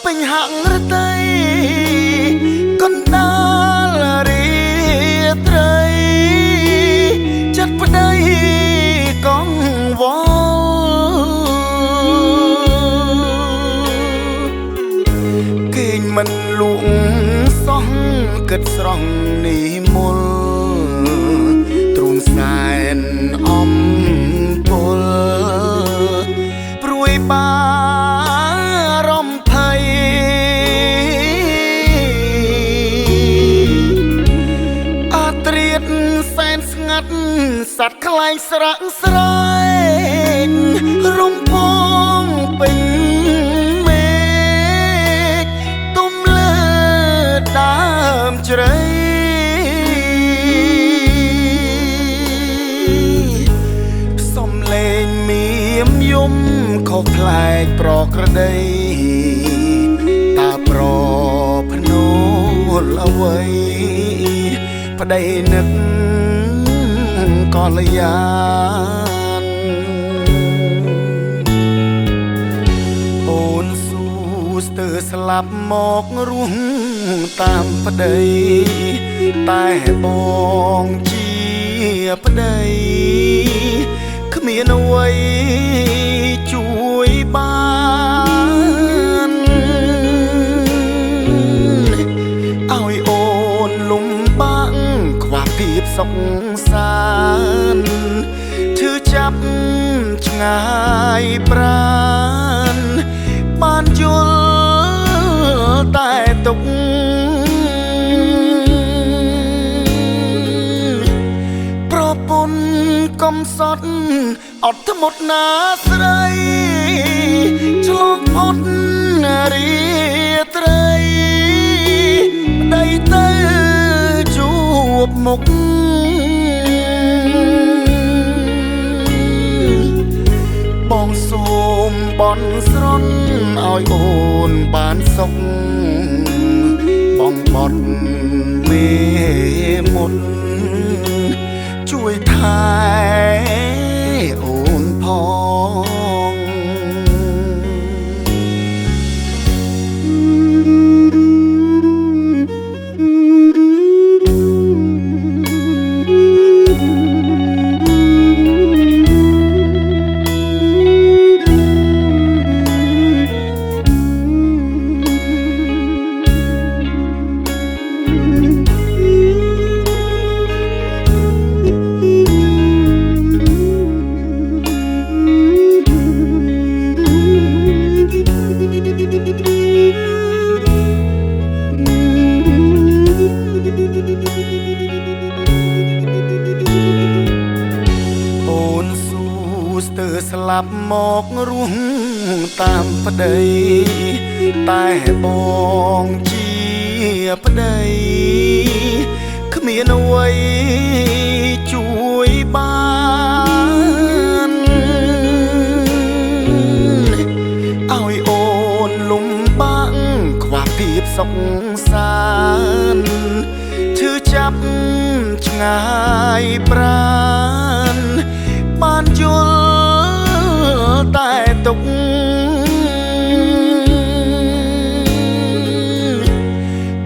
ពេញហាក់រតីកណ្ដាលរាត្រីចិត្តប្តីកងវល់គេងមិនលួងសោះគិតស្រស់នេះមុលទ្រូងសែនអំពលព្រួយបារម្ភ័យអាត្រៀតសែនស្ងាត់សត្វខ្លែងស្រក់ស្រែករំពងពេញមេឃទុំលើដើមជ្រៃសំលេងមានយំខុសប្លែកប្រក្រតីតើប្រភ្នូលអ្វីប្តីនឹកកល្យានអូនស៊ូស្ទើរស្លាប់មករស់តាមប្តីតែបងជាប្តីគ្មានអ្វីជួយបានឲ្យអូនលំបាក់ខ្វះភាពសុខសាន្តឈឺចាប់ឆ្ងាយប្រាណបានយល់តែទុកប្រពន្ធកំសត់អត់ធ្មត់ណាស្រីឆ្លងផុតរាត្រីប្តីទៅជួបមុខបងសូមបន់ស្រន់ឲ្យអូនបានសុខបងបត់មេមុនជួយថែអូនផងស្ទើរស្លាប់មករស់តាមប្តីតែបងជាប្តីគ្មានអ្វីជួយបានឲ្យអូនលំបាក់ខ្វះភាពសុខសាន្តឈឺចាប់ឆ្ងាយប្រាណបានយល់តែទុក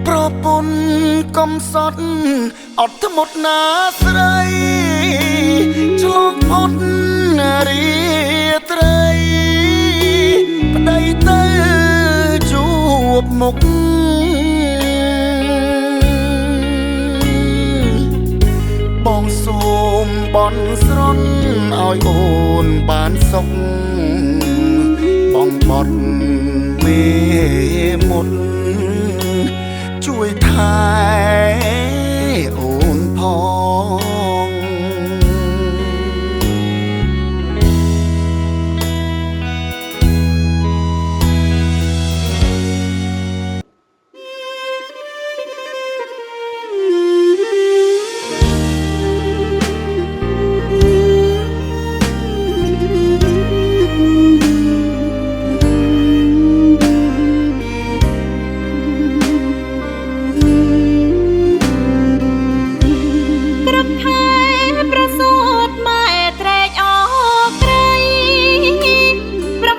ប្រពន្ធកំសត់អត់ធ្មត់ណាស្រីឆ្លងផុតរាត្រីប្តីទៅជួបមុខបងសូមបន់ស្រន់ឲ្យអូនបានសុខបងបត់មេមុនជួយថែអូនផង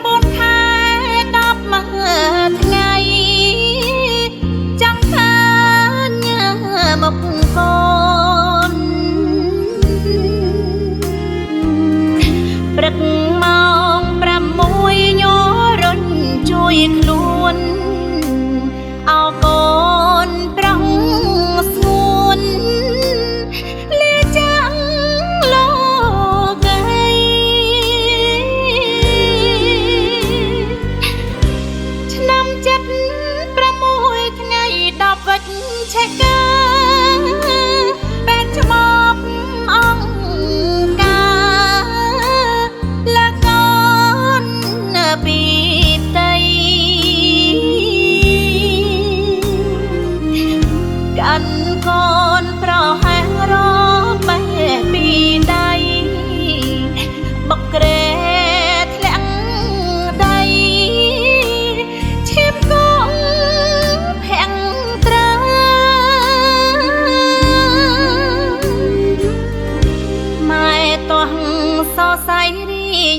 9 ខែ 10 ថ្ងៃ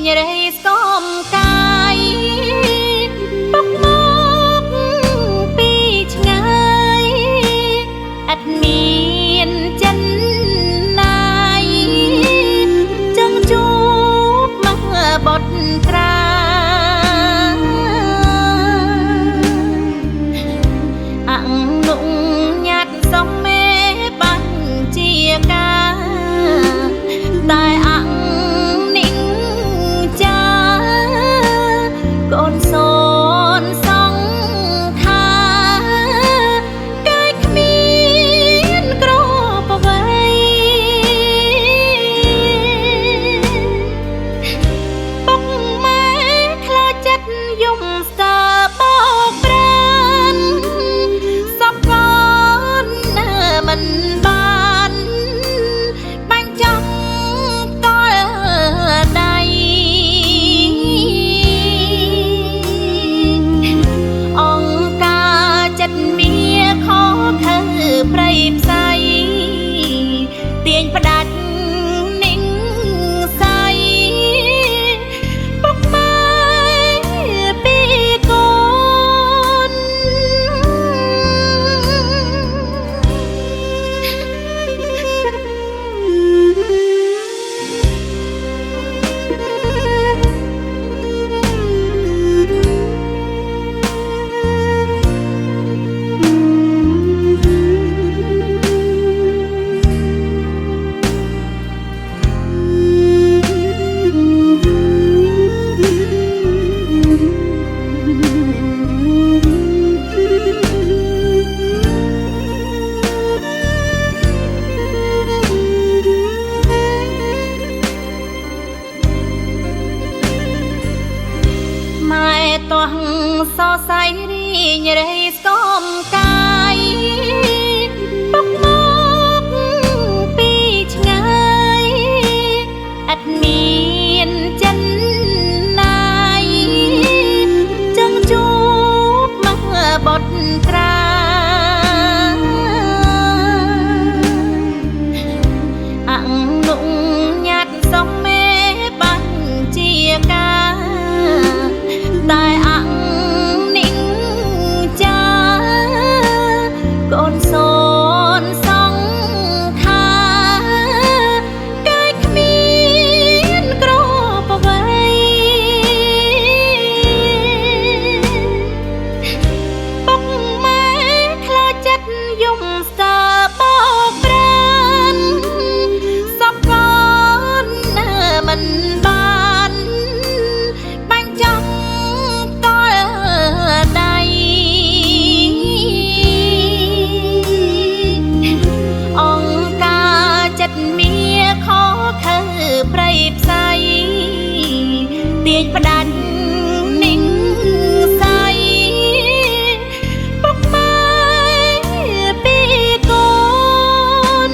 ញរៃស្គមកាយបុកមកពីឆ្ងាយអត់មានចិនណាយចង់ជួបមកបត់ត្រាអនុញ្ញាតសុំមេបញ្ជាការតែអនិញចាកូនសូនសង្ខាកាយគ្មានក្របអ្វីពុកម៉ែខ្លាចចិត្តយំស្ទើបោកប្រានសពកូនមិនបានបាញ់ចំតល់ដៃអង្គការចិត្តមាខខើព្រៃផ្សៃទាញផ្ដាច់ninhសៃពុកម៉ែពីកូនម៉ែតោះសរសៃរីញរៃស្គមកាយបុកមកពីឆ្ងាយអត់មានចិនណាយចង់ជួបមកបត់ត្រាអនុញ្ញាតសុំមេបញ្ជាការតែអនិញចាកូនសូនសង្ខាកាយគ្មានក្របអ្វីពុកម៉ែខ្លាចចិត្តយំស្ទើបោកប្រានសពកូនមិនបានបាញ់ចំតល់ដៃអង្គការចិត្តមាខខើព្រៃផ្សៃទាញផ្ដាច់ninhសៃពុកម៉ែពីកូន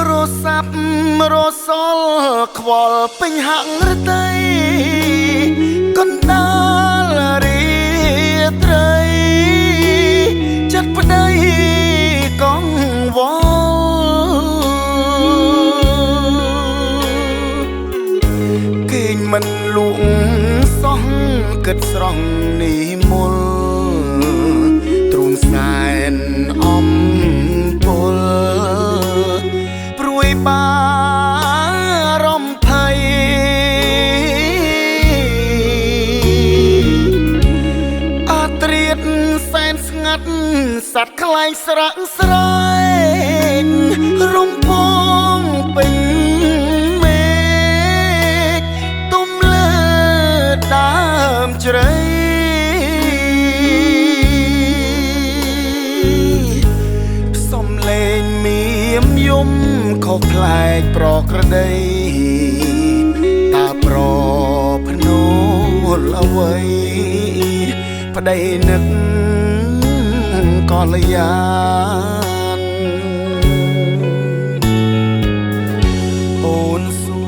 រសាប់រសល់ខ្វល់ពេញហាក់រតីកណ្ដាលរីត្រីចិត្តប្តីកងវល់គេងមិនលួងសោះគិតស្រស់នេះមុលទ្រូងសែនអំពុលព្រួយបារម្ភភ័យអាត្រៀតសែនស្ងាត់សត្វខ្លែងស្រក់ស្រែករំពងពេញមេឃទុំលើដើមជ្រៃសំឡេងមៀមយំ ខុសប្លែកប្រក្រតីតាប្រភ្នូលអ្វីប្តីនឹកកល្យានអូនស៊ូ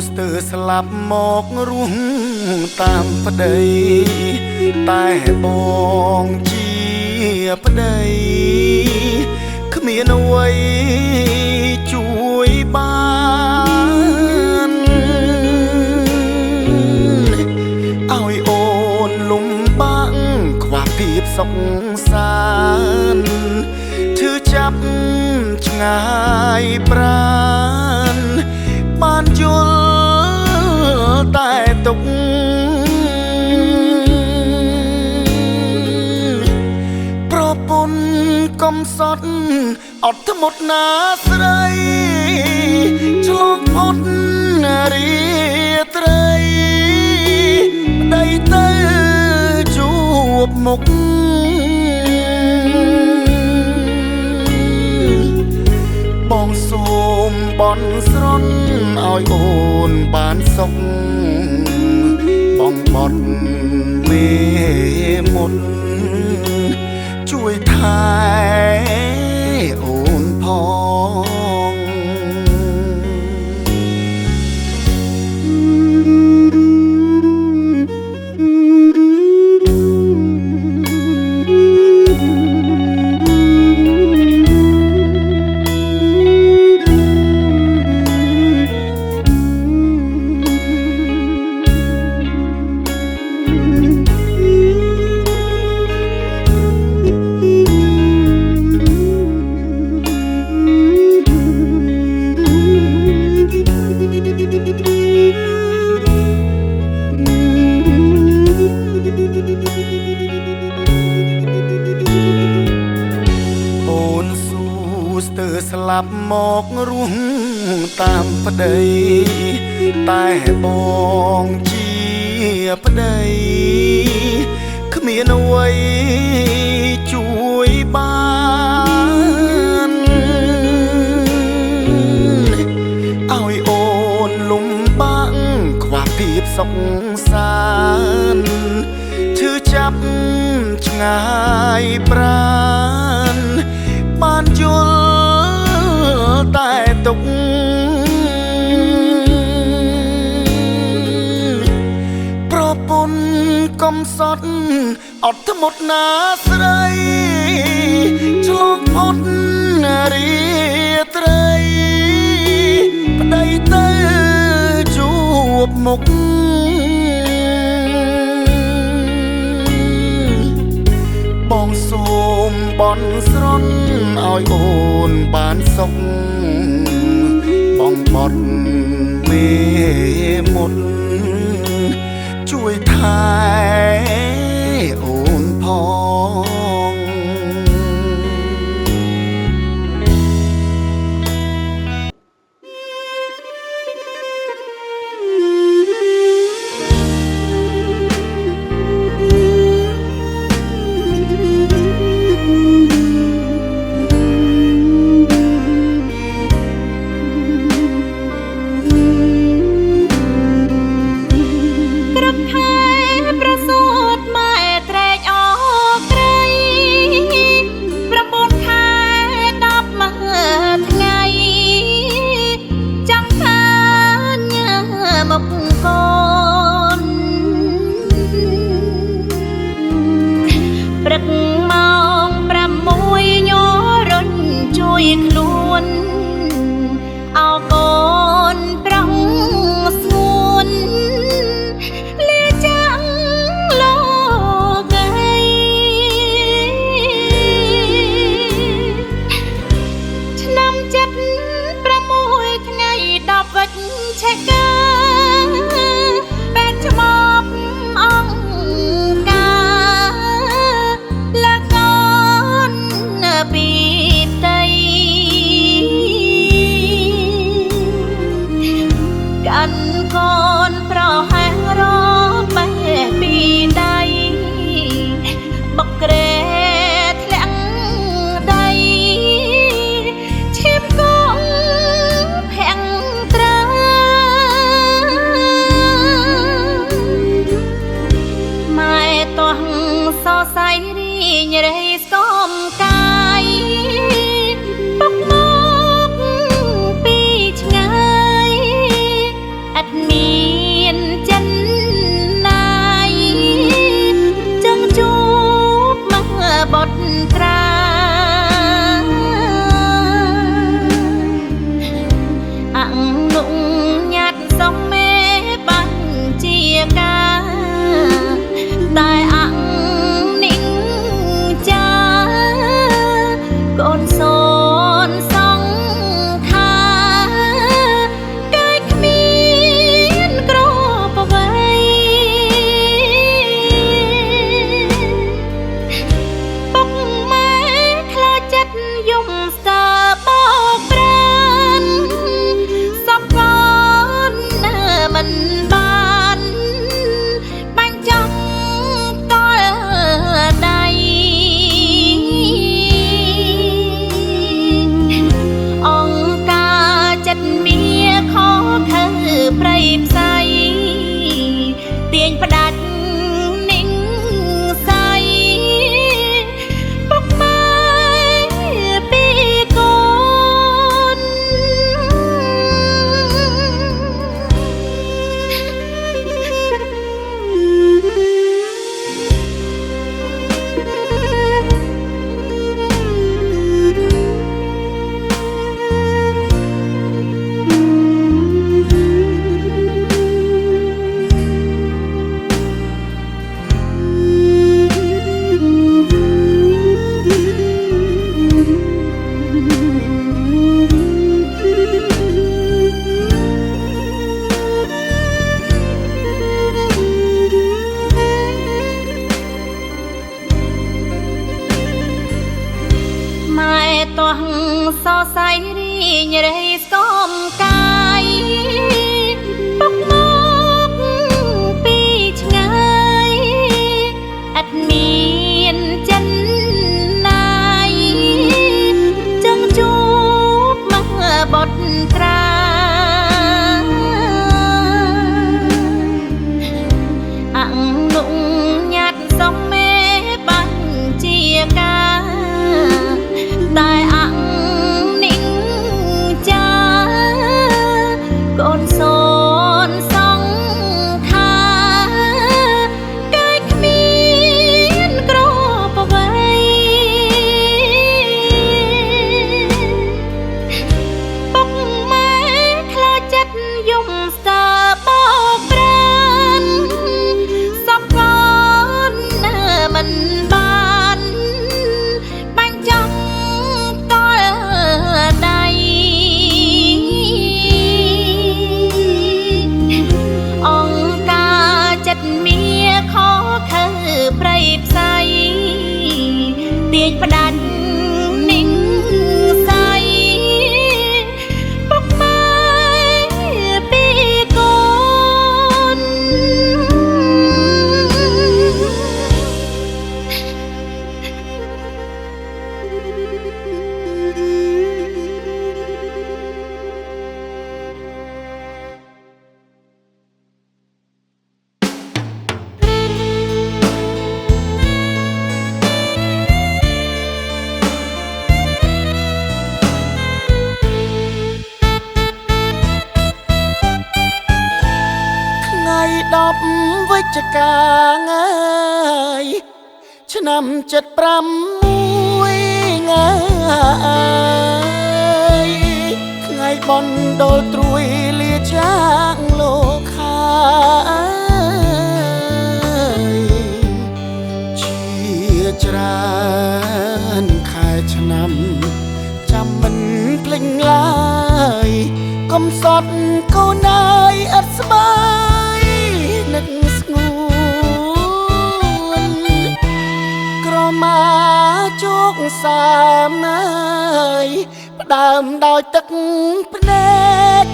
ស្ទើរស្លាប់មករស់តាមប្តីតែបងជាប្តីគ្មានអ្វីជួយបានឲ្យអូនលំបាក់ខ្វះភាពសុខសាន្តឈឺចាប់ឆ្ងាយប្រាណបានយល់តែទុកប្រពន្ធកំសត់អត់ធ្មត់ណាស្រីឆ្លងផុតរាត្រីប្តីទៅជួបមុខបងសូមបន់ស្រន់ឲ្យអូនបានសុខបងបត់មេមុនជួយថែអូនផងស្ទើរស្លាប់មករស់តាមប្តីតែបងជាប្តីគ្មានអ្វីជួយបានឲ្យអូនលំបាក់ខ្វះភាពសុខសាន្តឈឺចាប់ឆ្ងាយប្រាណបានយល់តែទុកប្រពន្ធកំសត់អត់ធ្មត់ណាស្រីឆ្លងផុតរាត្រីប្តីទៅជួបមុខបងសូមបន់ស្រន់ឲ្យអូនបានសុខបងបត់មេមុនជួយថែអូនផងខ្លួនអោកូនប្រងស្ងួនលាចាំងលោកឯងឆ្នាំ76ថ្ងៃ10វិច្ឆិកាបែកឆ្មបអង្គការលើកូនពីផ្ទៃកាន់កូនប្រហែលរបេះពីដៃបុកក្រែធ្លាក់ដីឈាមកង ស្ទើបោកប្រានសពកូនមិនបានបាញ់ចង់តល់ដៃអង្គការចិត្តមាខខើព្រៃផ្សៃទាញផ្ដាច់និងសៃពុកម៉ែពីកូនម៉ែទាស់សរសៃរីងរៃស្គមកាយពុកមកពីឆ្ងាយអត់មានចិនណាយចឹងជួបមកបត់ត្រាអនុញ្ញាតសំមេបញ្ជាការតែអញនិងចាកូនសូនសង្ខាកាយគ្មានក្របអ្វីពុកម៉ែខ្លោចចិត្តយំស្ទើបោកប្រានសពកូនមិនបានបាញ់ចង់តល់ដៃអង្គការចិត្តមាខខើព្រៃផ្សៃទាញផ្ដាច់និងសៃពុកម៉ែពីកូនថ្ងៃ10វិច្ឆិកាឆ្នាំ75ថ្ងៃបន់ដលត្រួយលាចាងលោកខាជាច្រើនខែឆ្នាំចាំមិនភ្លេចឡើយកុំសត់កូនណាយអត់ស្បាយនឹកស្ងួនក្រមាជោគសាមណាយផ្ដើមដោយទឹកភ្នែក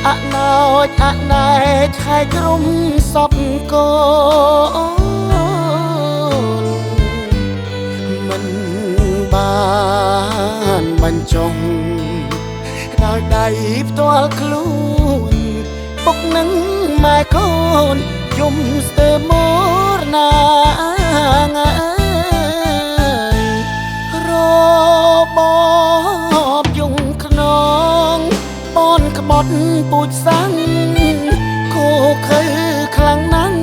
អណោចអណែកខែក្រុមសពកូនមិនបានបញ្ចុះដោយដៃផ្ទាល់ខ្លួនពុកនឹងម៉ែកូនយំស្ទើរមរណារបបយងខ្នងបនក្បត់ពូជសាំងគោខើខ្លាំងណាស់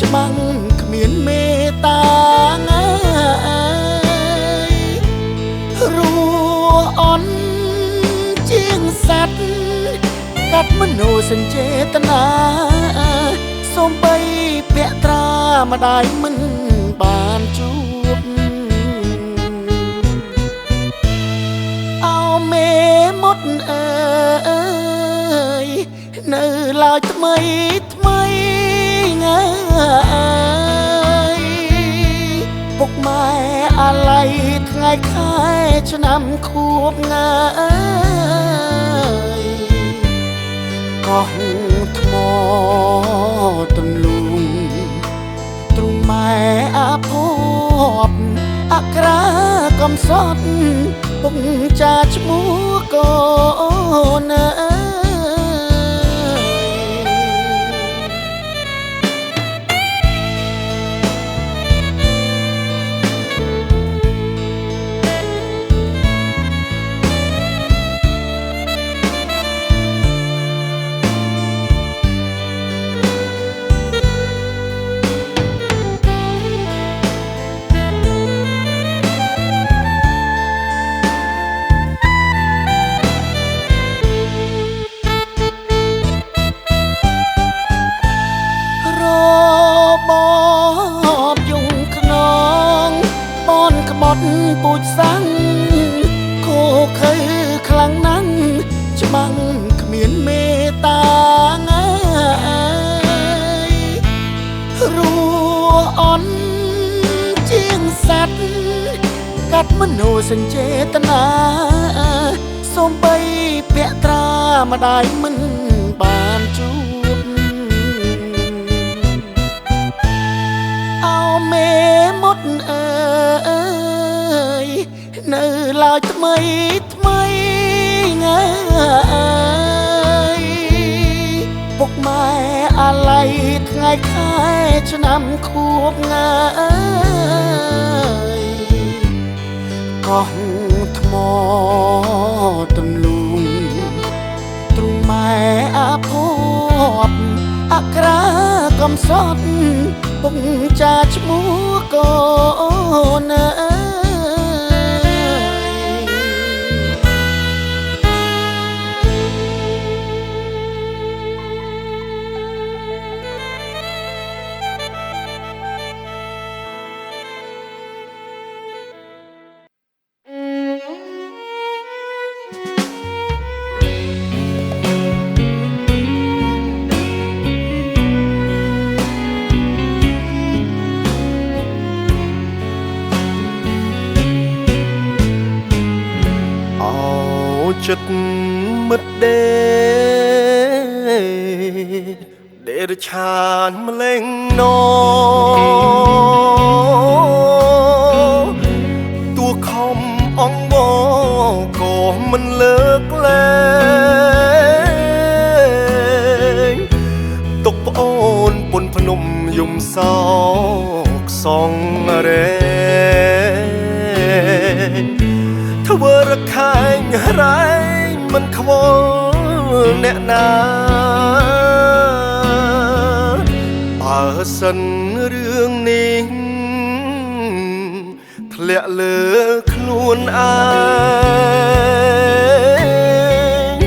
ច្បាំងគ្មានមេត្តាអន់ជាងសត្វកាត់មនោសញ្ចេតនាសូម្បីពាក្យត្រាម្ដាយមិនបានជួបអោមេមុតអើយនៅឡើយថ្មីថ្មីពុកម៉ែ อะไรថ្ងៃខែឆ្នាំខួបងាយកោះថ្មទន្លូងទ្រង់ម៉ែអាភ័ព្វអក្រាកំសត់ពុកចាឈ្មោះកូនពូជសាំងគោខើខ្លាំងណាស់ច្បាំងគ្មានមេតាងាយរួអន់ជាងសัตว์កាត់មនោសញ្ចេតនាសូម្បីពាក្យត្រាម្ដាយមិនបានជួបអោមេមុតនៅឡើយថ្មីថ្មីងាយពុកម៉ែអាឡ័យថ្ងៃខែឆ្នាំខួបងាយកោះថ្មទន្លូងទ្រង់ម៉ែអាភ័ព្វអក្រាកំសត់ពុកចាឈ្មោះកូនចិត្តមិត្តដេរឆានម្លេងណតួខំអងវក៏មិនលើកលែងទុកប្អូនពុនភ្នំយំសោកសងរែធ្វើរខែងរែងមិនខ្វល់អ្នកណាបើសិនរឿងនេះធ្លាក់លើខ្លួនឯង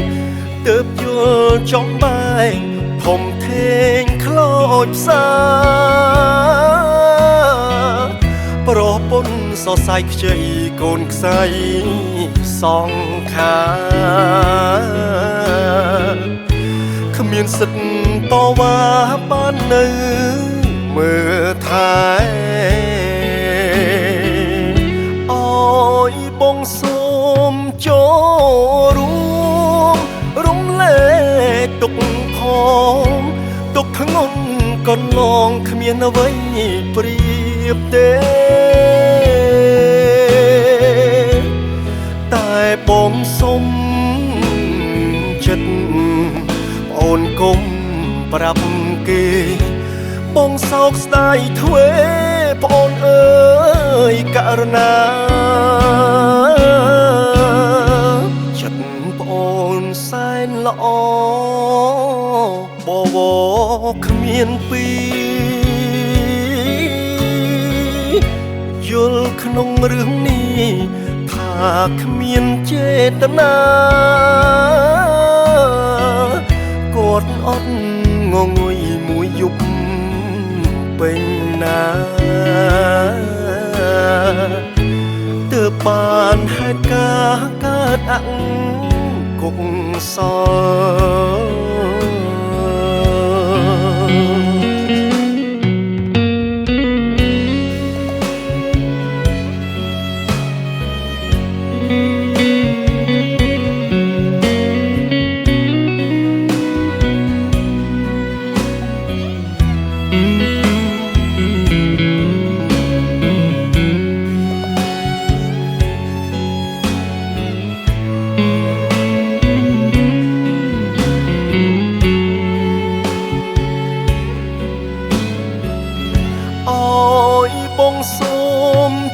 ទើបយល់ចង់បែងធំធេងខ្លោចផ្សាប្រពន្ធសរសៃខ្ចីកូនខ្សៃសងខាគ្មានសិទ្ធតវ៉ាបាននៅមើលថែអើយបងសូមចូលរួមរំលែកទុកផងទុកធ្ងន់កន្លងគ្មានអ្វីប្រៀបទេតែបងសុំចិត្តអូនគុំប្រាប់គេបងសោកស្ដាយធ្វេប្អូនអើយករណាចិត្តប្អូនសែនល្អបវរគ្មានពីយល់ក្នុងរឿងនេះថាគ្មានចេតនាគាត់អត់ងងុយមួយយប់ពេញណាទើបបានហេតុការណ៍កើតអគុកសល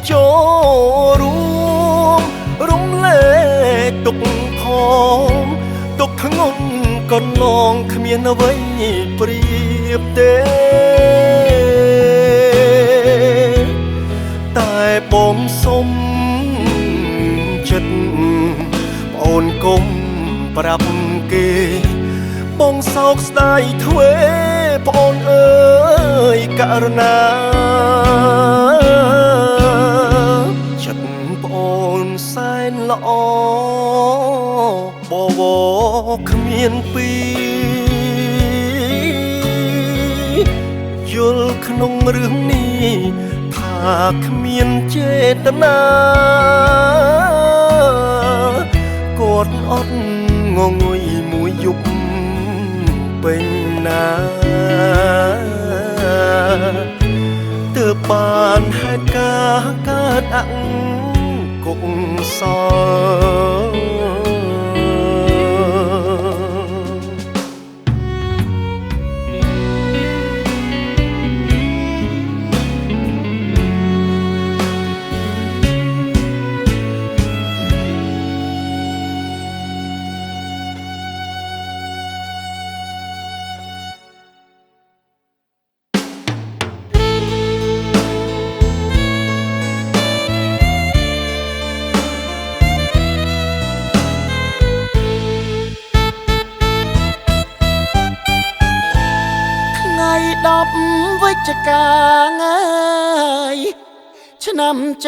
ចូលរួមលេទុកផងទុកធ្ងន់កន្លងគ្មានអ្វីប្រៀបទេតែបងសុំចិត្តប្អូនគុំប្រាប់គេបងសោកស្ដាយធ្វេប្អូនអើយករណាចិត្តប្អូនសែនល្អបវរគ្មានពីរយល់ក្នុងរឿងនេះថាគ្មានចេតនាគាត់អត់ងងុយមួយយប់ពេញណាទើបបានហេតុការណ៍កើតអកុសល10 វិច្ឆិកាឆ្នាំ75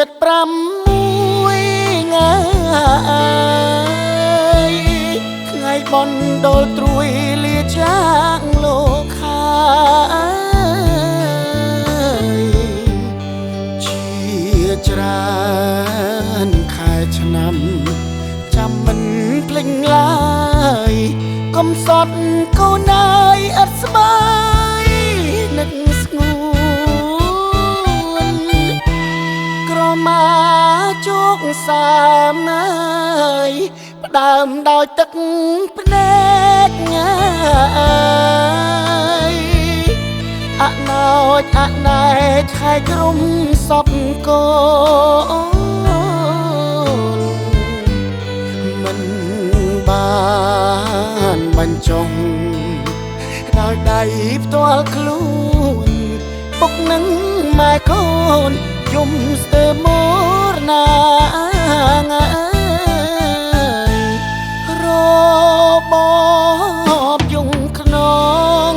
ថ្ងៃបណ្ដុលត្រួយលាចាកលោកខាជាច្រើនខែឆ្នាំចាំមិនភ្លេចឡើយកុំសត់កូនណាយអត់ស្បាយនឹកស្ងួនក្រមាជោគសាមណាយផ្ដើមដោយទឹកភ្នែកអណោចអណែកខែក្រុមសពកូនមិនបានបញ្ចុះដោយដៃផ្ទាល់ខ្លួនពុកនឹងម៉ែកូនយំស្ទើរមរណារបបយងខ្នង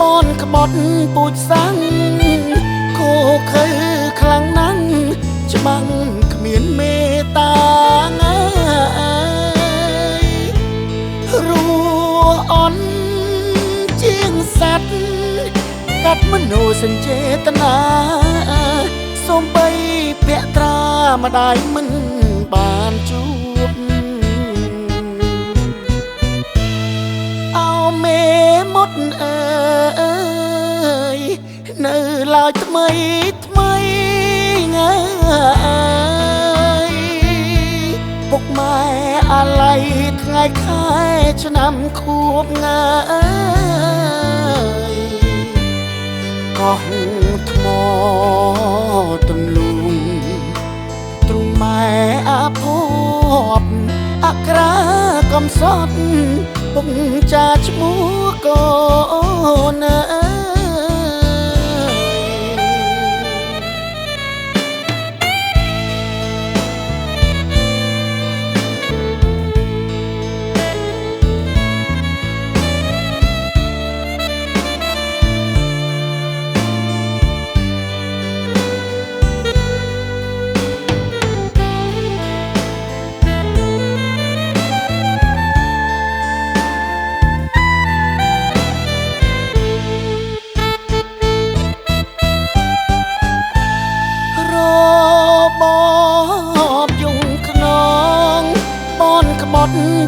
បនក្បត់ពូជសាំងគោខើខ្លាំងណាស់ច្បាំងគ្មានមេត្តាអន់ជាងសត្វកាត់មនោសញ្ចេតនាសូម្បីពាក្យត្រាម្ដាយមិនបានជួបអោមេមត់អើយនៅឡើយថ្មីពុកម៉ែអាឡ័យថ្ងៃខែឆ្នាំខួបកោះថ្មទម្លុងទ្រង់ម៉ែអាភពអក្រាកំសត់ពុកចាឈ្មោះកូន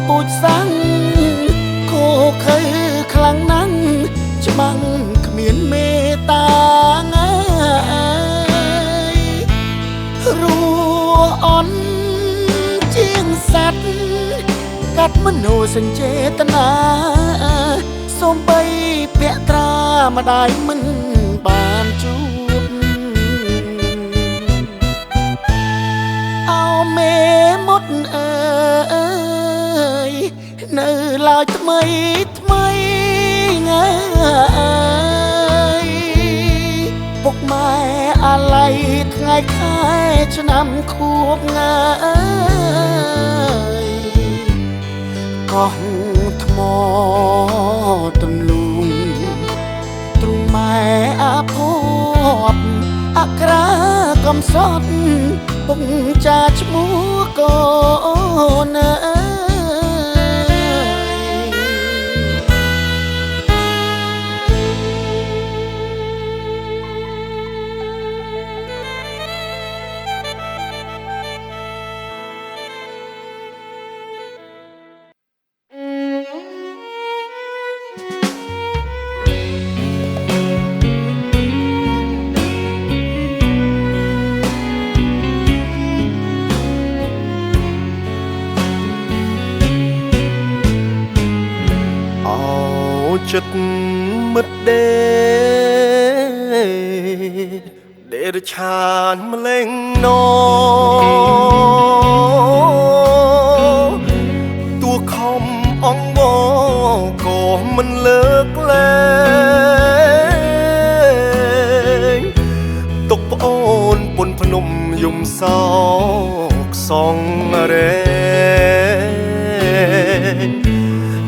ពូជសាំងគោខើខ្លាំងណាស់ច្បាំងគ្មានមេត្តាអន់ជាងសត្វកាត់មនោសញ្ចេតនាសូម្បីពាក្យត្រាម្ដាយមិនបានជួប មេមត់អើយនៅឡើយថ្មីថ្មីងាយពុកម៉ែអាល័យថ្ងៃខែឆ្នាំខួបងាយកោះថ្មទន្លូងទ្រង់ម៉ែអាភ័ព្វអក្រាកំសត់ពុកចាឈ្មោះកូនអើយចិត្តមិត្តដេរឆានម្លេងណតួខំអងវក៏មិនលើកលែងទុកប្អូនពុនភ្នំយំសោកសងរែង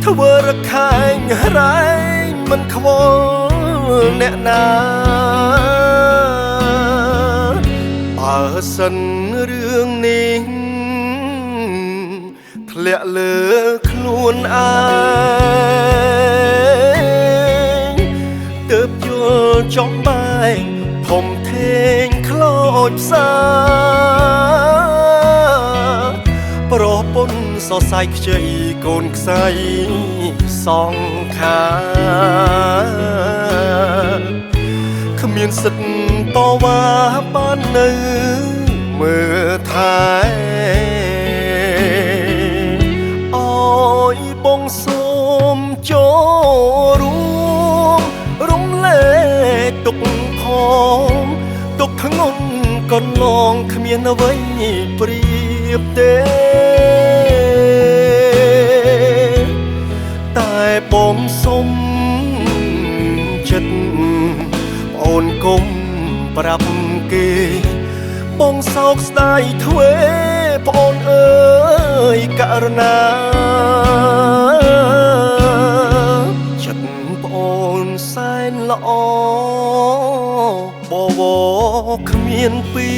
ធ្វើរខែងរែងមិនខ្វល់អ្នកណាបើសិនរឿងនេះធ្លាក់លើខ្លួនឯងទើបយល់ចំបែងធំធេងខ្លោចផ្សាប្រពន្ធសរសៃខ្ចីកូនខ្សៃសងខាគ្មានសិទ្ធតវ៉ាបាននៅមើលថែអើយបងសូមចូលរួមរំលែកទុកផងទុកធ្ងន់កន្លងគ្មានអ្វីប្រៀបទេតែបងសុំចិត្តប្អូនគុំប្រាប់គេបងសោកស្ដាយធ្វេប្អូនអើយករណាចិត្តប្អូនសែនល្អបវរគ្មានពី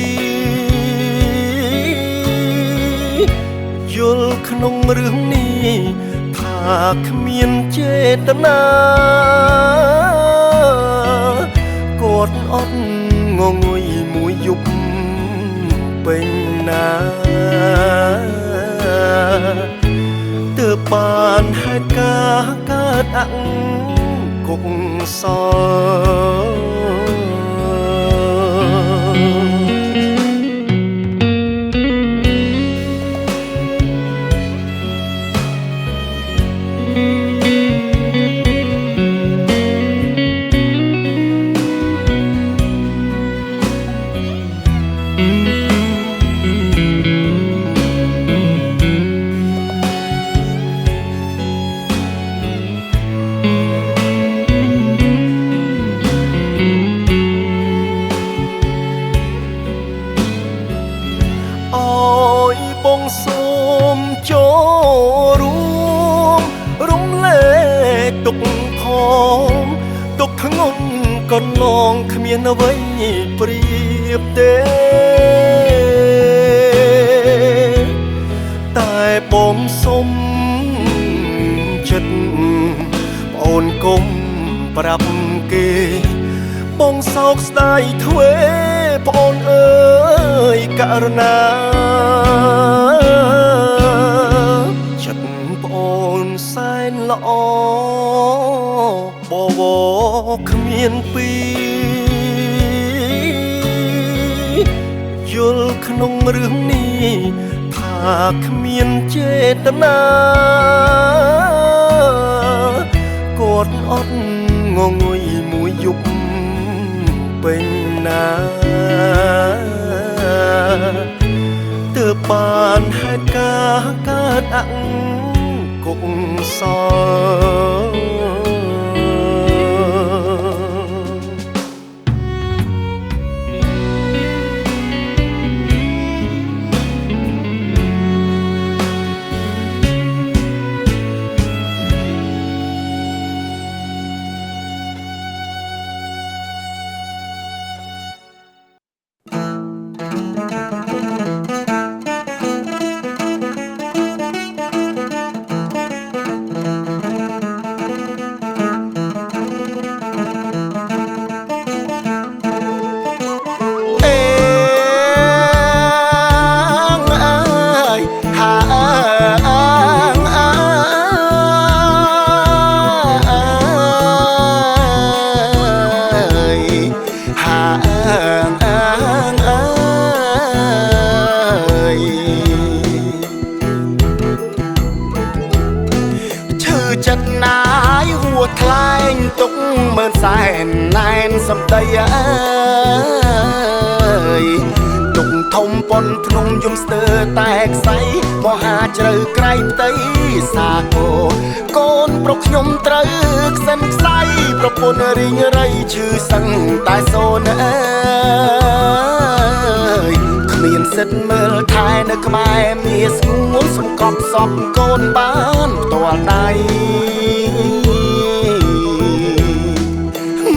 យល់ក្នុងរឿងនេះថាគ្មានចេតនាគាត់អត់ងងុយមួយយប់ពេញណាទើបបានហេតុការណ៍កើតអគុកសលបងសូមចូលរួមរំលែកទុកផងទុកធ្ងន់កន្លងគ្មានអ្វីប្រៀបទេតែបងសុំចិត្តប្អូនគុំប្រាប់គេបងសោកស្ដាយធ្វេប្អូនអើយករណាចិត្តប្អូនសែនល្អបវរគ្មានពីយល់ក្នុងរឿងនេះថាគ្មានចេតនាគាត់អត់ងងុយមួយយប់ពេញណាទើប បានហេតុការណ៍កើតអាក់គុកសលថ្លែងទុកមើលសែនណែនសំដីអើយទុកធំប៉ុនភ្នំយំស្ទើរតែខ្សែមហាជ្រៅក្រៃផ្ទៃសាគរកូនប្រុសខ្ញុំត្រូវខ្សិនខ្សៃប្រពន្ធរីងរៃឈឺសឹងតែសូនអើយគ្មានសិទ្ធមើលថែនៅក្បែរមាសស្ងួនសង្កត់សពកូនបានផ្ទាល់ដៃ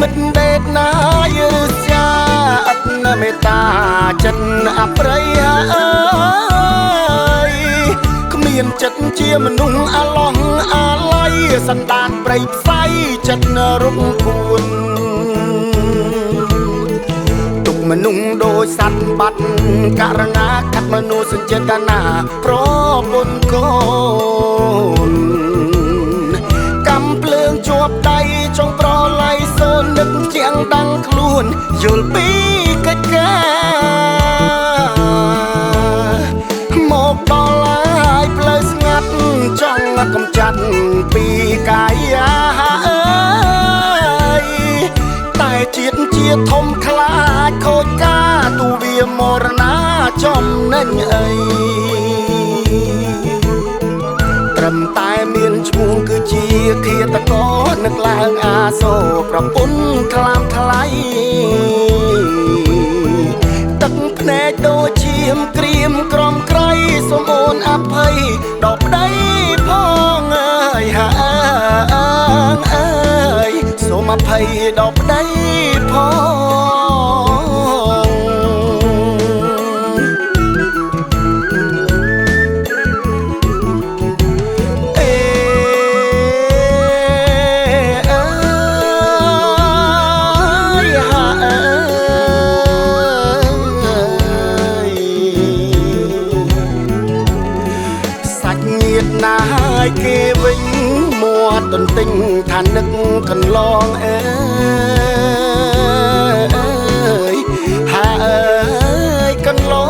មិនដេកណាយឺសាអត់ណមេតាចិត្តអប្រិយអើយគ្មានចិត្តជាមនុស្សអាឡោះអាឡ័យសន្តានប្រៃផ្សៃចិត្តរំគួនទុកមនុស្សដោយសត្វបាត់ករណាកាត់មនុស្សចេតនាប្រពន្ធកូនកំភ្លើងជាប់ដៃចង់ប្រឡ័យសូននឹកជាងដាំងខ្លួនយល់ពីកិច្ចការមកដល់ហើយផ្លូវស្ងាត់ចង់កំចាត់ពីកាយាអើយតែជាតិជាធំខ្លាចខូចការទូវាមរណាចំណេញអីត្រឹមតែមានឈ្មោះគឺជាឃាតករនឹកឡើងអាសូរប្រពន្ធខ្លាមថ្លៃទឹកភ្នែកដូចឈាមក្រៀមក្រំក្រៃសូមអូនអភ័យដល់ប្តីផងអើយហាអើយសូមអភ័យដល់ប្តីផងគេវិញមួតន្ទិញថានឹកកន្លងអើយហាអើយកន្លង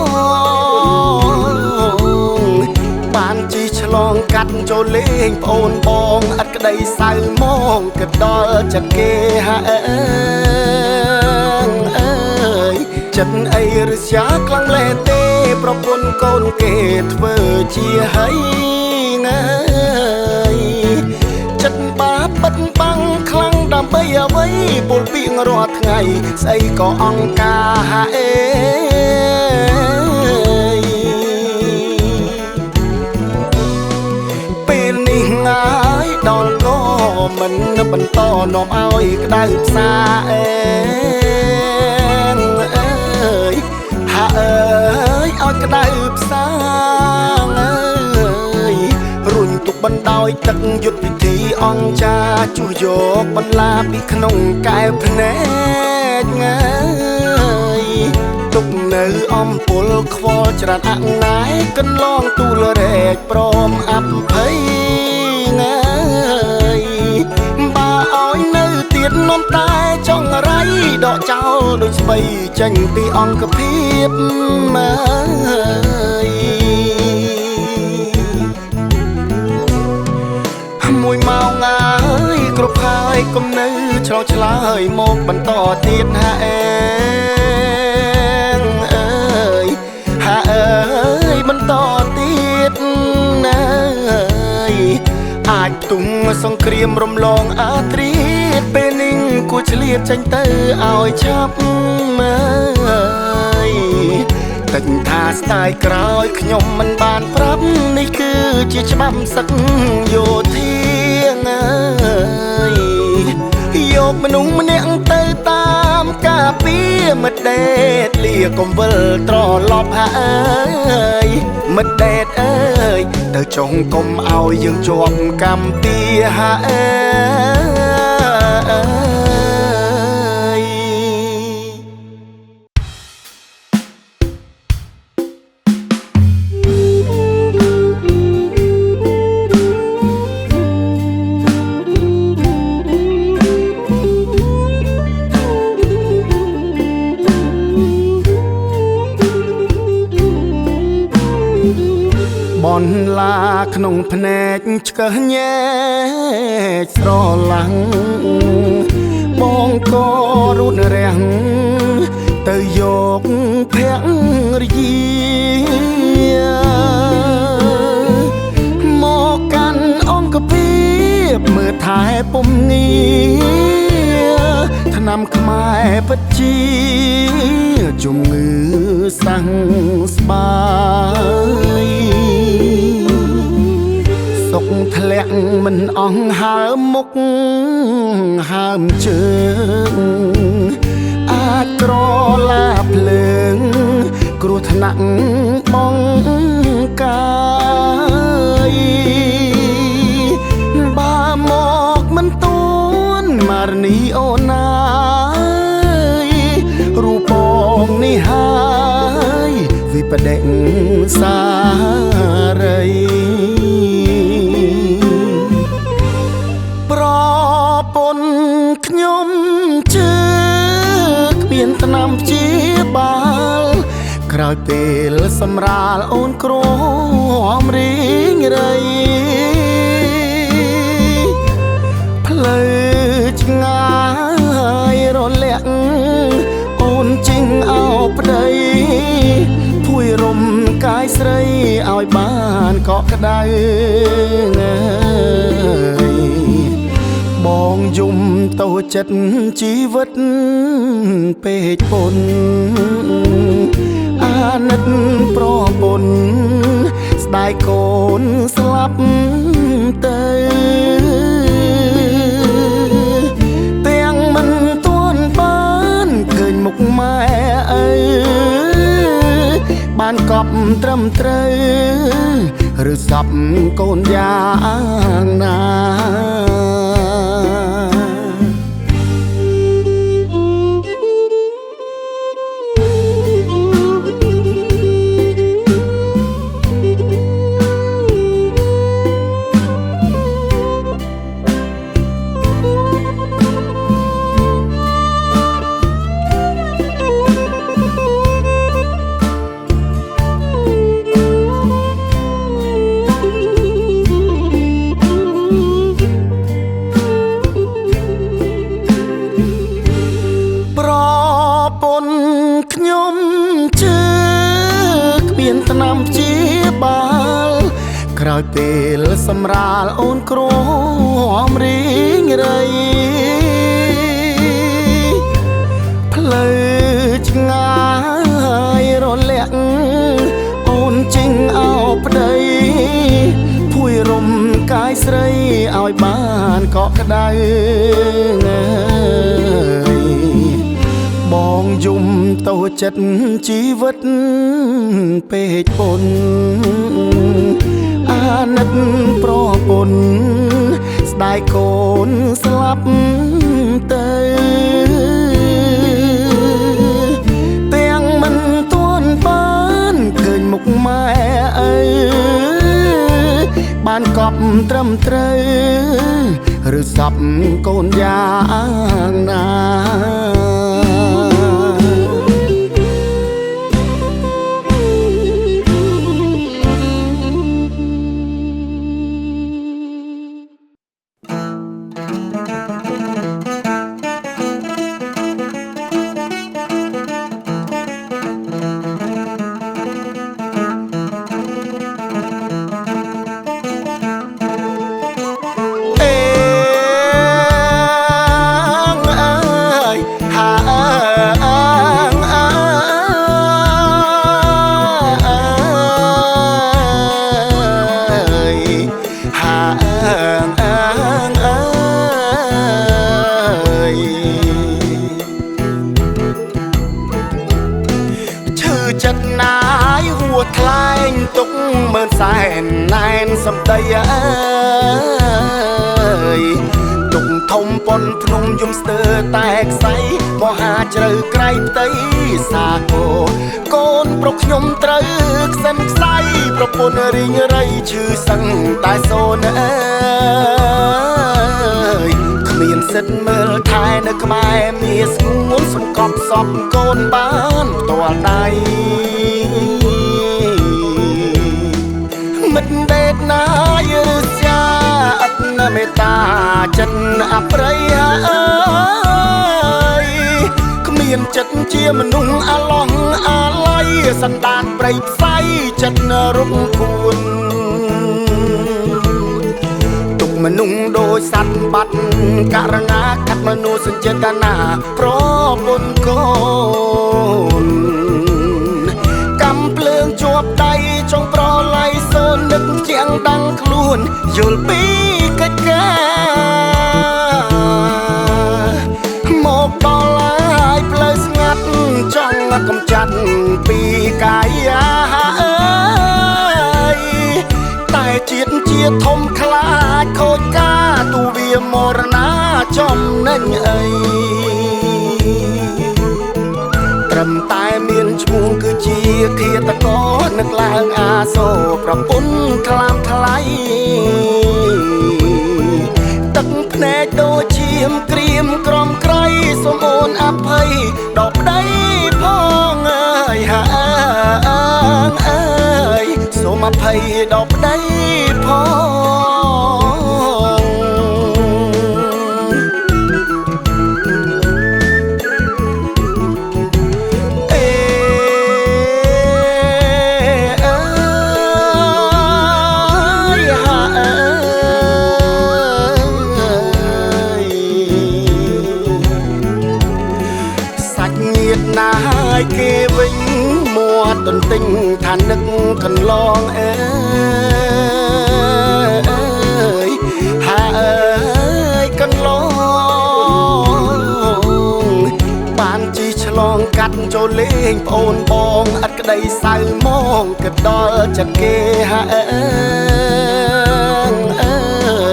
បានជីឆ្លងកាត់ចូលលេងប្អូនបងឥតក្តីសៅមកគិតដល់ចិត្តគេហាអើយចិត្តអីរស្យាខ្លាំងលែទេប្រពន្ធកូនគេធ្វើជាហើយចិត្តបាបបិទបាំងខ្លាំងដើម្បីអ្វីពលពីងរាល់ថ្ងៃស្អីក៏អង្ការអេពេលនេះងាយដល់ក៏មិនបន្តនាំឲ្យក្តៅផ្សាអេហាអើយឲ្យក្តៅផ្សារុញទុកបណ្ដោយទឹកយុទ្ធវិធីអង្គចាជួសយកបន្លាពីក្នុងកែវភ្នែកងាយទុកនៅអំពុលខ្វល់ច្រានអណាយកន្លងទូលរែកព្រមអភ័យងាយបើឲ្យនៅទៀតនំតែចង់រៃដកចោលដូចស្បីចេញពីអង្គភាពមើលមួយម៉ោងហើយគ្រប់ហើយកុំនៅឆ្លោឆ្លើយមកបន្តទៀតហាអើយហាអើយមិន អាចទុំសង្គ្រាមរំលងអាត្រៀតពេលនេះគួរឆ្លៀតចេញទៅឲ្យឆាប់មើលតែញថាស្ដាយក្រោយខ្ញុំមិនបានប្រាប់នេះគឺជាច្បាប់សឹកយោធាងើយយកមនុស្សម្នាក់ទៅតាមការពីមិត្តដេតលាកុំវិលត្រឡប់ហើយមិត្តដេតអើយទៅចុងកុំឲ្យយើងជាប់កម្មពីហើយបនឡាក្នុងភ្នែកឆ្កឹះញែកស្រឡាំងបងក៏រូតរាំងទៅយកភរិយាមកកាន់អង្គភាពមើលថែពុំងារថ្នាំខ្មែរពិតជាជំងឺសាំងស្បាយសុកធ្លាក់មិនអស់ហើមមុខហើមជើងអាចក្រឡាភ្លើងគ្រោះថ្នាក់បងកាយបាមកមិនទួនមារនីអូនណាយរូបបងនេះហើយវិបដិសារីប្រពន្ធខ្ញុំជឿគ្មានថ្នាំព្យាបាលក្រោយពេលសម្រាលអូនក្រមរីងរៃផ្លូវឆ្ងាយរលាក់អូនជិញអោបប្តីភួយរំកាយស្រីឲ្យបានកក់ក្ដៅបងយំតូចចិត្តជីវិតពេកពុនអាណិតប្រពន្ធស្ដាយកូនស្លាប់ទៅទាំងមិនទាន់បានឃើញមុខម៉ែឪបានកប់ត្រឹមត្រូវឬសពកូនយ៉ាងណាខ្ញុំជឿគ្មានថ្នាំព្យាបាលក្រោយពេលសម្រាលអូនក្រមរីងរៃផ្លូវឆ្ងាយរលាក់អូនជិញអោបប្តីភួយរំកាយស្រីឲ្យបានកក់ក្ដៅបងយំតូចចិត្តជីវិតពេកពុនអាណិតប្រពន្ធស្ដាយកូនស្លាប់ទៅទាំងមិនទាន់បានឃើញមុខម៉ែឪបានកប់ត្រឹមត្រូវឬសពកូនយ៉ាងណា យហួថ្លែងទុកមើលសែនណែនសំដីអើយទុកធំប៉ុនភ្នំយំស្ទើតែខ្សៃមហាជ្រៅក្រៃផ្ទៃសាគរកូនប្រុសខ្ញុំត្រូវខ្សិនខ្សៃប្រពន្ធរីងរៃឈឺសឹងតែសូនអើយគ្មានសិទ្ធមើលថែនៅក្បែរមាសស្ងួនសង្កប់សពកូនបានផ្ទាល់ដៃមិនដេកណាយឺសាអត់ណមេតាចិត្តអប្រិយអើយគ្មានចិត្តជាមនុស្សអាឡោះអាឡ័យសន្តានប្រៃផ្សៃចិត្តរំគួនទុកមនុស្សដោយសត្វបាត់ករណាកាត់មនុស្សចេតនាប្រពន្ធកូនកំភ្លើងជាប់ដៃចង់ប្រឡៃសូននឹកជាងដាំងខ្លួនយល់ពីកិច្ចការមកដល់ហើយផ្លូវស្ងាត់ចង់កំចាត់ពីកាយាអើយតែជាតិជាធំខ្លាចខូចការទូវាមរណាចំណេញអីត្រឹមតែមានឈ្មោះគឺជាឃាតករនឹកឡើងអាសូរប្រពន្ធខ្លាំថ្លៃទឹកភ្នែកដូចឈាមក្រៀមក្រំក្រៃសូមអូនអភ័យដល់ប្តីផងអើយហាអើយសូមអភ័យដល់ប្តីផងគេវិញមួតទន្ទិញថានឹកកន្លងអើយហាអើយកន្លងបានជីឆ្លងកាត់ចូលលេងប្អូនបងឥតក្តីសៅមកក៏ដល់ចិត្តគេហាអើ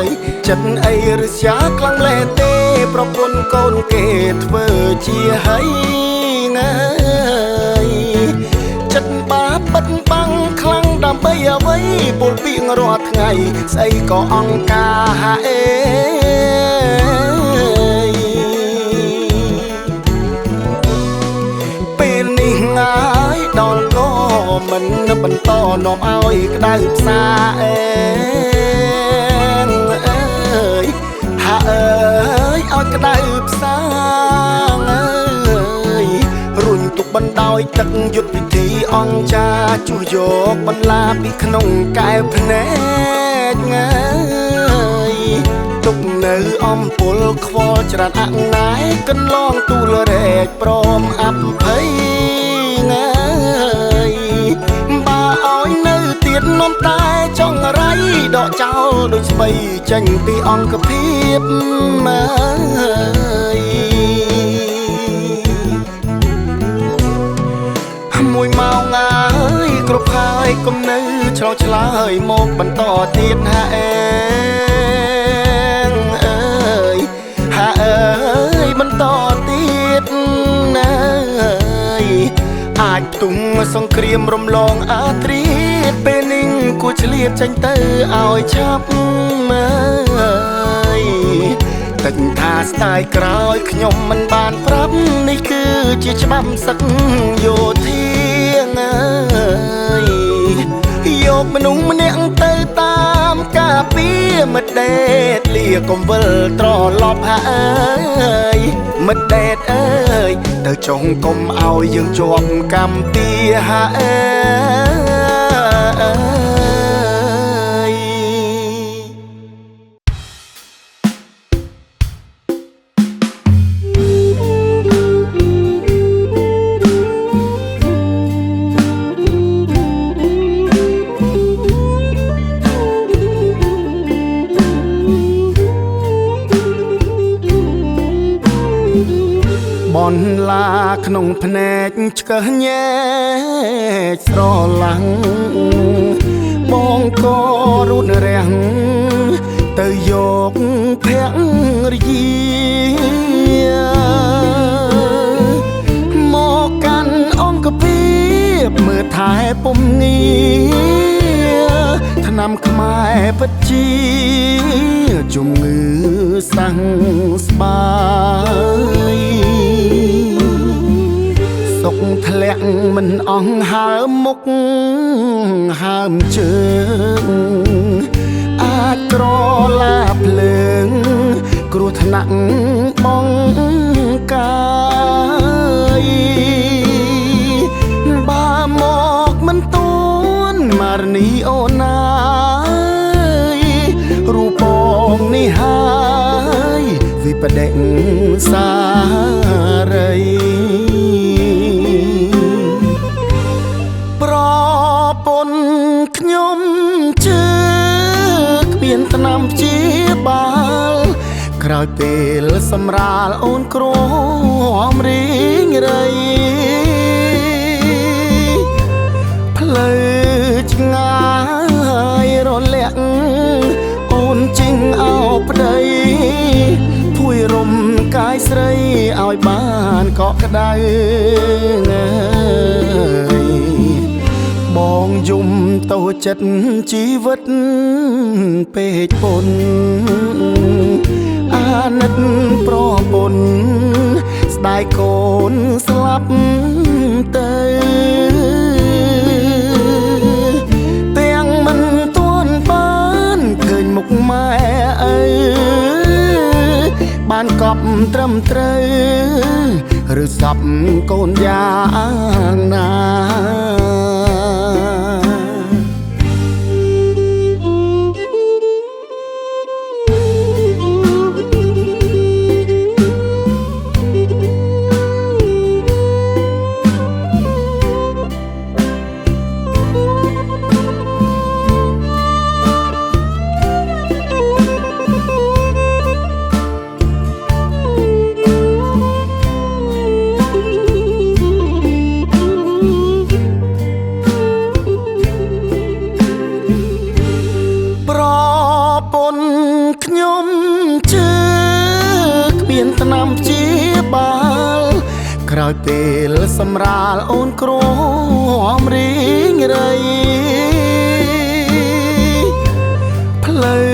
យចិត្តអីឬស្យាខ្លាំងលេទេប្រពន្ធកូនគេធ្វើជាហើយចិត្តបាបិទបាំងខ្លាំងដើម្បីអ្វីពលពីងរាល់ថ្ងៃស្អីក៏អង្ការអេពេលនេះងាយដល់ក៏មិនបន្តនាំឲ្យក្តៅផ្សាអេហាអើយឲ្យក្តៅផ្សារុញទុកបណ្ដោយទឹកយុទ្ធវិធីអង្គចាជួសយកបន្លាពីក្នុងកែវភ្នែកងាយទុកនៅអំពុលខ្វល់ច្រានអណាយកន្លងទូលរែកព្រមអភ័យងាយបើឲ្យនៅទៀតនំតែចង់រៃដកចោលដូចស្បៃចេញពីអង្គភាពមើមួយម៉ោងហើយគ្រប់ហើយកុំនៅឆ្លោឆ្លើយមកបន្តទៀតហាអេងអើយហាអើយបន្តទៀតណាអាចទុំសង្គ្រាមរំលងអាត្រៀតពេលនេះគួរឆ្លៀតចេញទៅឲ្យឆាប់មើលតែថាស្ដាយក្រោយខ្ញុំមិនបានប្រាប់នេះគឺជាច្បាប់សឹកយោធាអើយយកមនុស្សម្នាក់ទៅតាមការពារមិត្តដេតលាកុំវិលត្រឡប់ហាអើយមិត្តដេតអើយទៅចុងកុំឲ្យយើងជាប់កម្មពីហាអើយ ន ន់ឡាក្នុងភ្នែកឆ្កឹះញែកស្រឡាំងបងក៏រូតរាំងទៅយកភរិយាមកកាន់អង្គភាពមើលថែពុំងារថ្នាំខ្មែរពិតជាជំងឺសាំងស្បាយសុកធ្លាក់មិនអស់ហើមមុខហើមជើងអាចក្រឡាភ្លើងគ្រោះថ្នាក់បងកាយបាមកមិនទួនមារនីអូនណាយរូបបងនេះហើយវិបដិសារីប្រពន្ធខ្ញុំជឿគ្មានថ្នាំព្យាបាលក្រោយពេលសម្រាលអូនក្រមរីងរៃផ្លូវឆ្ងាយរលាក់អូនជិញអោបប្តីភួយរំកាយស្រីឲ្យបានកក់ក្ដៅបងយំតូចចិត្តជីវិតពេកពុនអាណិតប្រពន្ធស្ដាយកូនស្លាប់ទៅទាំងមិនទាន់បានឃើញមុខម៉ែឪបានកប់ត្រឹមត្រូវឬសពកូនយ៉ាងណាខ្ញុំជឿគ្មានថ្នាំព្យាបាលក្រោយពេលសម្រាលអូនក្រមរីងរៃផ្លូវ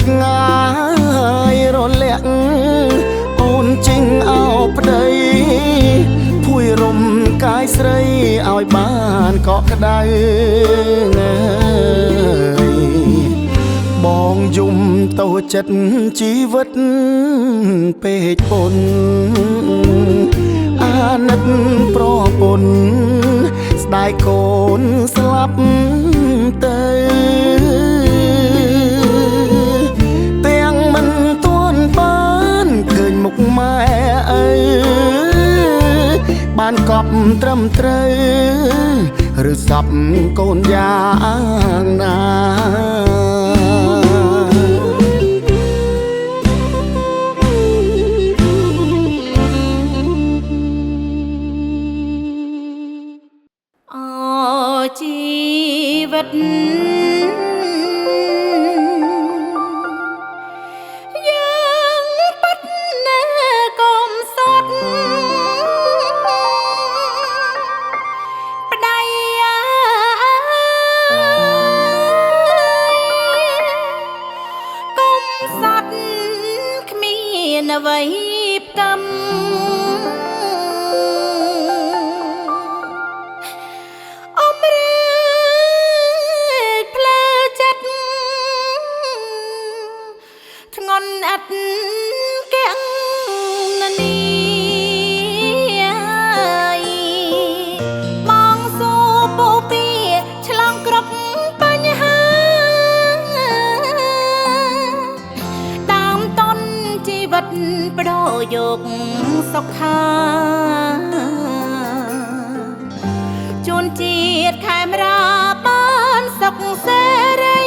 ឆ្ងាយរលាក់អូនជិញអោបប្តីភួយរំកាយស្រីឲ្យបានកក់ក្ដៅបងយំតូចចិត្តជីវិតពេកពុនអាណិតប្រពន្ធស្ដាយកូនស្លាប់ទៅទាំងមិនទាន់បានឃើញមុខម៉ែឪបានកប់ត្រឹមត្រូវឬសពកូនយ៉ាងណាជីវិតយើងពិតណាស់កុំសត់ប្តីកុំសត់គ្មានអ្វីផ្ទឹមអត់កែងនីបងសូពោពីឆ្លងគ្រប់បញ្ហាតាមតនជីវិតប្រយោគសុខាជួនជាតិខេមរាបានសុខសេរី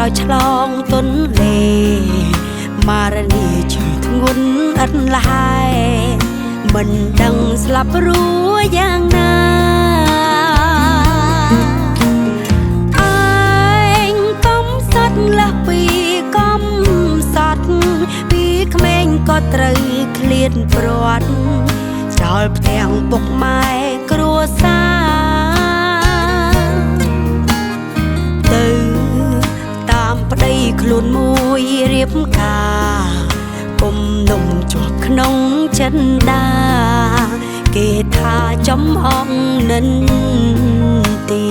อยฉลองต้นเลมารณีชื่อធ្ងន់ឥតឡាយមិនដឹងស្លាប់រួយ៉ាងណាឯងកំសត់លះពីកំសត់ពីក្មេងក៏ត្រូវឃ្លានព្រាត់ចោលផ្ទាំងពុកម៉ែគ្រួសារទៅតាមប្តីខ្លួនមួយរៀបការគុំនំជាប់ក្នុងចិនដាគេថាចំអងនិនទា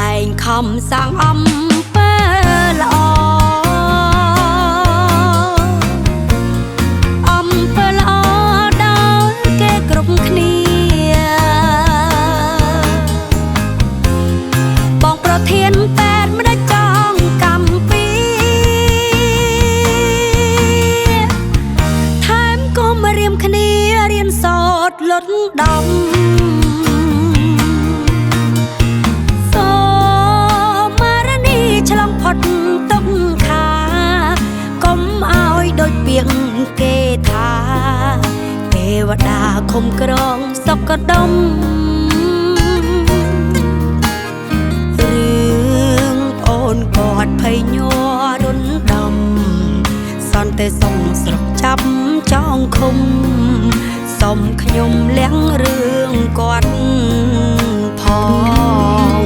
ឯងខំសាងអំពើល្អអំពើល្អដល់គេគ្រប់គ្នាបងប្រធានតែមិនได้ចងកម្មពីថែមក៏មករៀមគ្នារៀនសូត្រលត់ដំសូមារនីឆ្លងផុតទុកខាកុំឲ្យដូចពាក្យគេថាទេវតាឃុំក្រងសុខដុមរឿងអូនគាត់ភ័យញ័ររុនដំសន្តិសុខស្រុកចាប់ចងឃុំសុំខ្ញុំលះរឿងគាត់ផង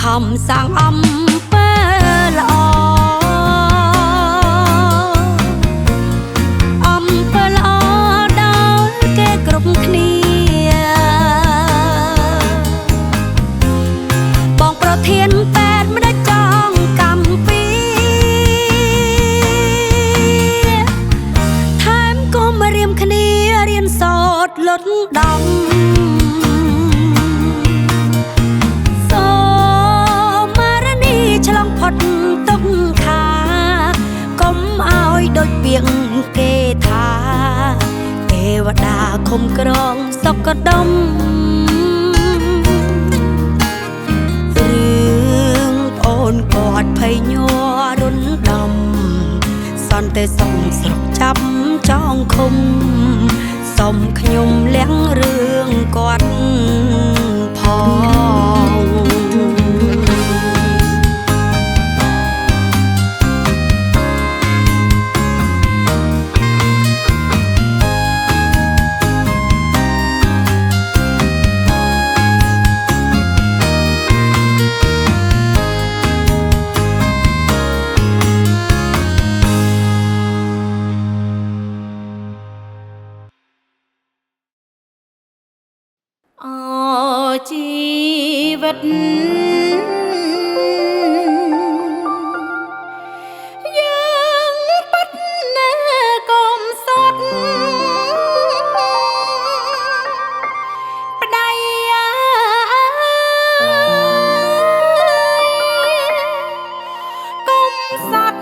ខំសាងអំពើល្អអំពើល្អដល់គេគ្រប់គ្នាបងប្រធានតែមិនได้ចងកម្មពីថែមក៏មករៀមគ្នារៀនសូត្រលត់ដំឆ្លងផុតទុកខាកុំឲ្យដូចពាក្យគេថាទេវតាឃុំក្រងសុខដុមរឿងអូនគាត់ភ័យញ័ររុនដំសន្តិសុខស្រុកចាប់ចងឃុំសុំខ្ញុំលះរឿងគាត់ផងជីវិតយើងបាត់ណាកុំសត់ប្តីកុំសត់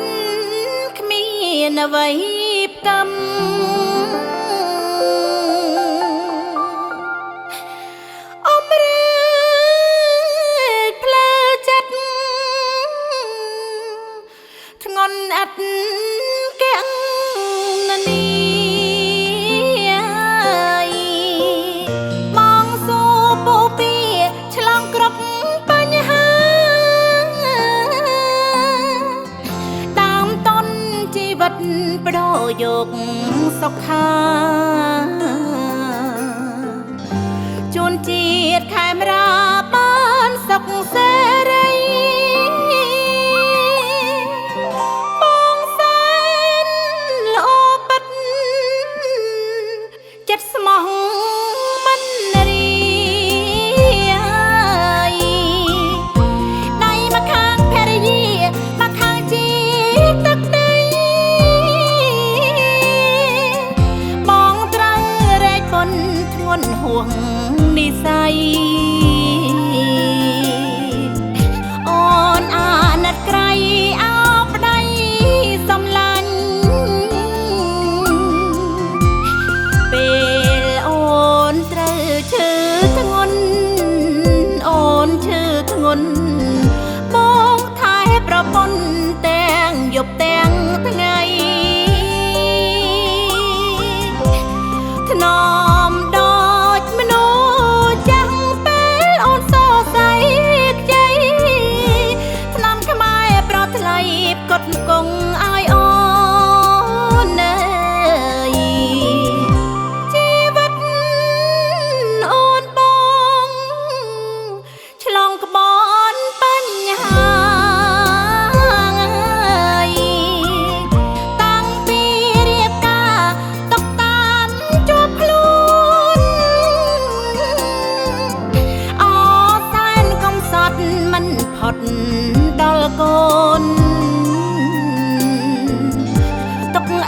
គ្មានអ្វីផ្កំអត់កែងនីបងសូពូពីឆ្លងគ្រប់បញ្ហាតាមតនជីវិតប្រយោគសុខាជួនជាតិខេមរាបានសុខសេរីចិត្តស្មោះមិនរី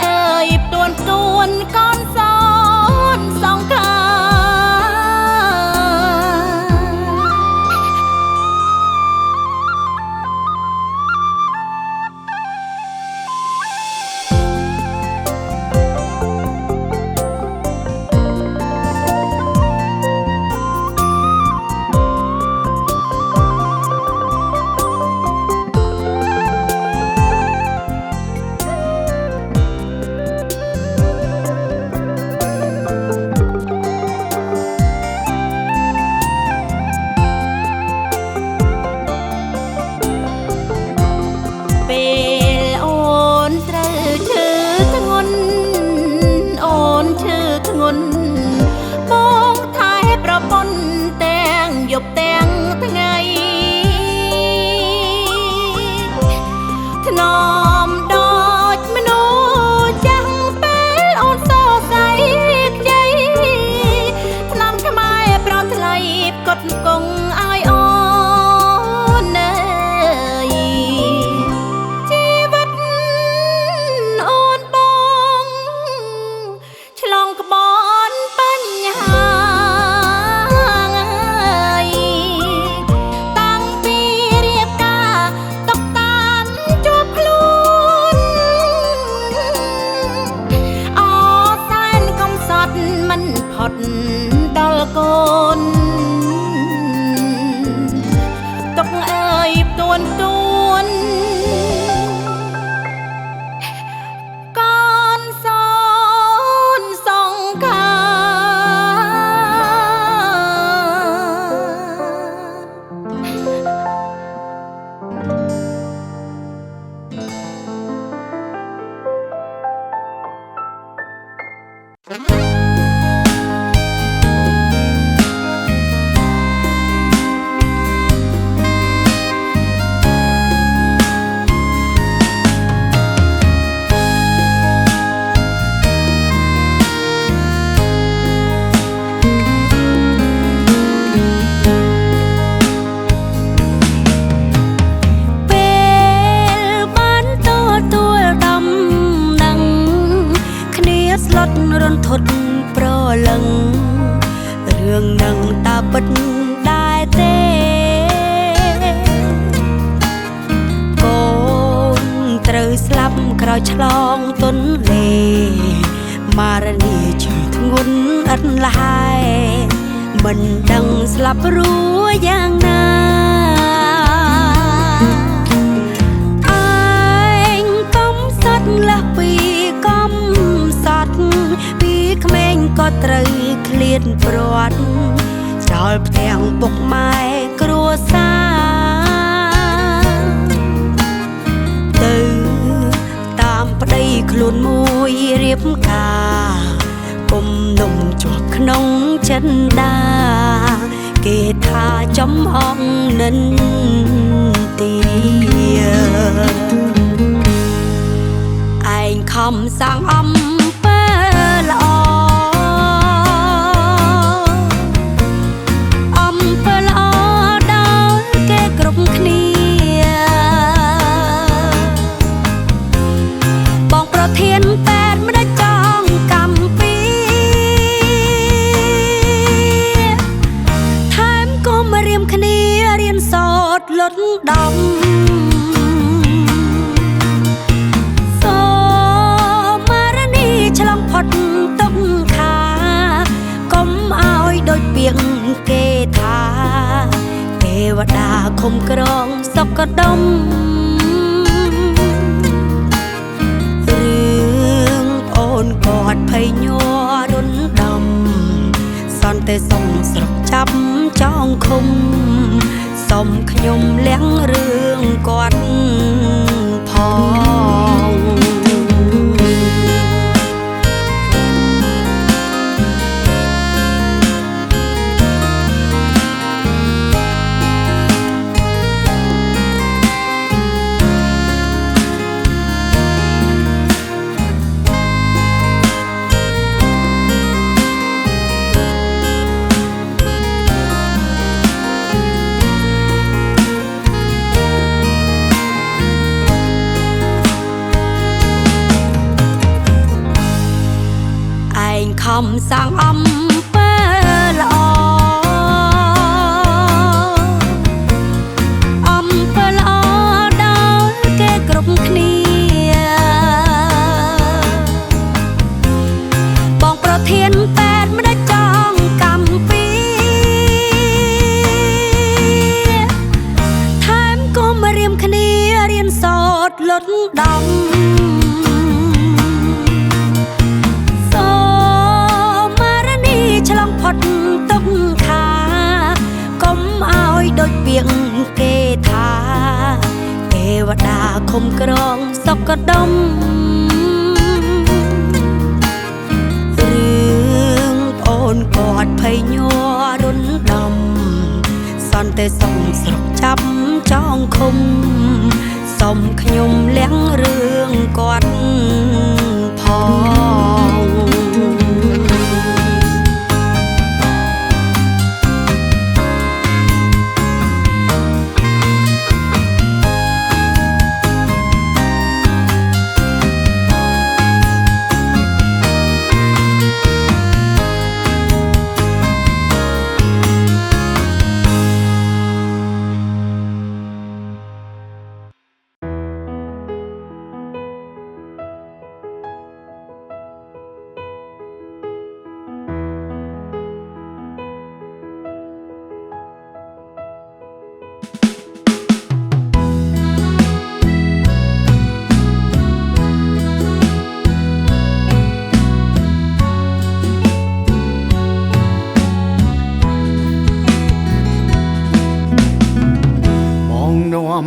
เอ่ยตวนกวนก้อนซ้อนสองกาដល់កូនទុកអើយទួនកូនសោនសងខា ឆ្លងទន្លេមារនីឈឺធ្ងន់ឥតលហើយមិនដឹងស្លាប់រួយ៉ាងណាឯងកំសត់លះពីកំសត់ពីក្មេងក៏ត្រូវឃ្លាតព្រាត់ចោលផ្ទាំងពុកម៉ែគ្រួសារទៅប្តីខ្លួនមួយរៀបការគុំនំជាប់ក្នុងចិនដាគេថាចំអងនិនទាឯងខំសាងអំពើល្អអំពើល្អដល់គេគ្រប់គ្នាធានបែបមិនចង់កំពីថែមក៏មករៀមគ្នារៀនសូត្រលត់ដំសូមារនីឆ្លងផុតទុកខាកុំឲ្យដូចពាក្យគេថាទេវតាឃុំក្រងសុខដុមគាត់ភ័យញ័ររុនដំសន្តិសុខស្រុកចាប់ចងឃុំសុំខ្ញុំលះរឿងគាត់ផង ំសាងអំពើល្អអំពើល្អដល់គេគ្រប់គ្នាបងប្រធានពេទ្យមិនចង់កម្មពីថែមក៏មករៀមគ្នារៀនសូត្រលត់ដំឆ្លងផុតទុកខាកុំឲ្យដូចពាក្យគេថាទេវតាឃុំក្រងសុកដុមរឿងអូនគាត់ភ័យញ័ររុនដំសន្តិសុខស្រុកចាប់ចងឃុំសុំខ្ញុំលៀងរឿងគាត់ផ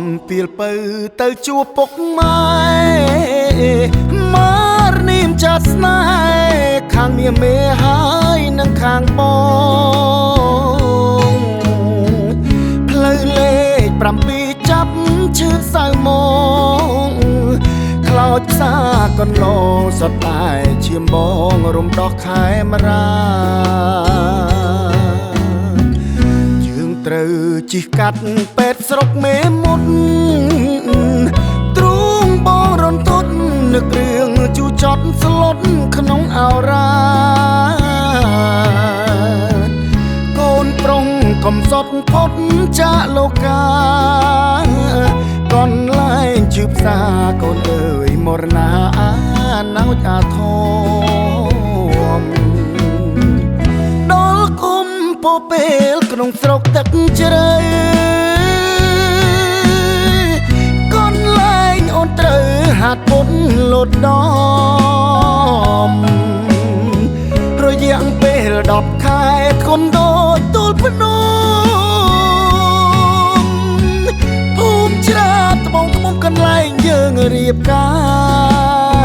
ងពីលពៅទៅជួបពុកម៉ែម៉ារនីមចាត់ស្នេហ៍ខាងមាមេហើយនឹងខាងបងផ្លូវលេខ7ចាប់ឈឺសៅមកខ្លោចផ្សារកន្លងសតតែឈាមបងរំដោះខែមរាត្រូវជិះកាត់ពេទ្យស្រុកមេមត់ទ្រូងបងរនទុតនឹករឿងជូចត់ស្លុតក្នុងអោរាកូនប្រុងកំសត់ផុតចាកលោកាកនលែងជឿផ្សារកូនអើយមរណាណោចអាធមដល់គុំពោពេលក្នុងស្រុកទឹកជ្រៅកូនលែងអូនត្រូវហាត់ពុតលូតដំរយៈពេល10ខែធំដូចទូលភ្នំភូមិច្រាបត្បូងខ្មុំកន្លែងយើងរៀបការ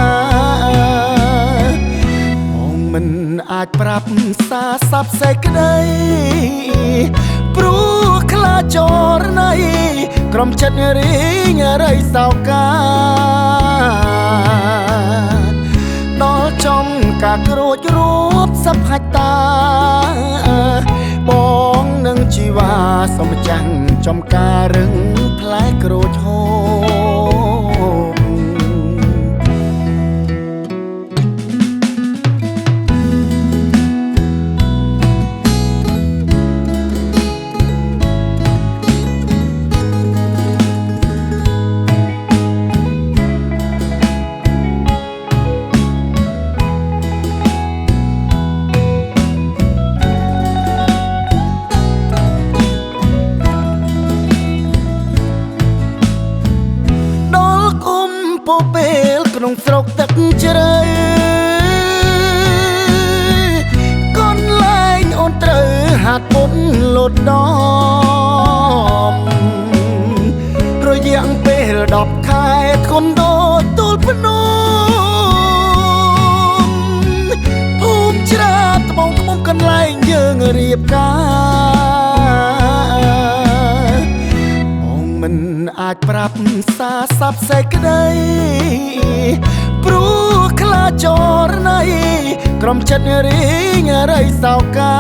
មិនអាចប្រាប់សារស័ព្ទសេចក្តីព្រោះខ្លាចរណៃក្រុមចិត្តរីងរៃសោកាដល់ចំការក្រូចរួបសប្ហិតាបងនឹងជីវ៉ាសំចាំងចំការរឹងផ្លែក្រូចហូបពេលក្នុងស្រុកទឹកជ្រៅកូនលែងអូនត្រូវហាត់ពុតលូតដំរយៈពេល10ខែធំដូចទូលភ្នំភូមិច្រាបត្បូងខ្មុំកន្លែងយើងរៀបការមិនអាចប្រាប់សារស័ព្ទសេចក្តីព្រោះខ្លាចរណៃក្រុមចិត្តរីងរៃសោកា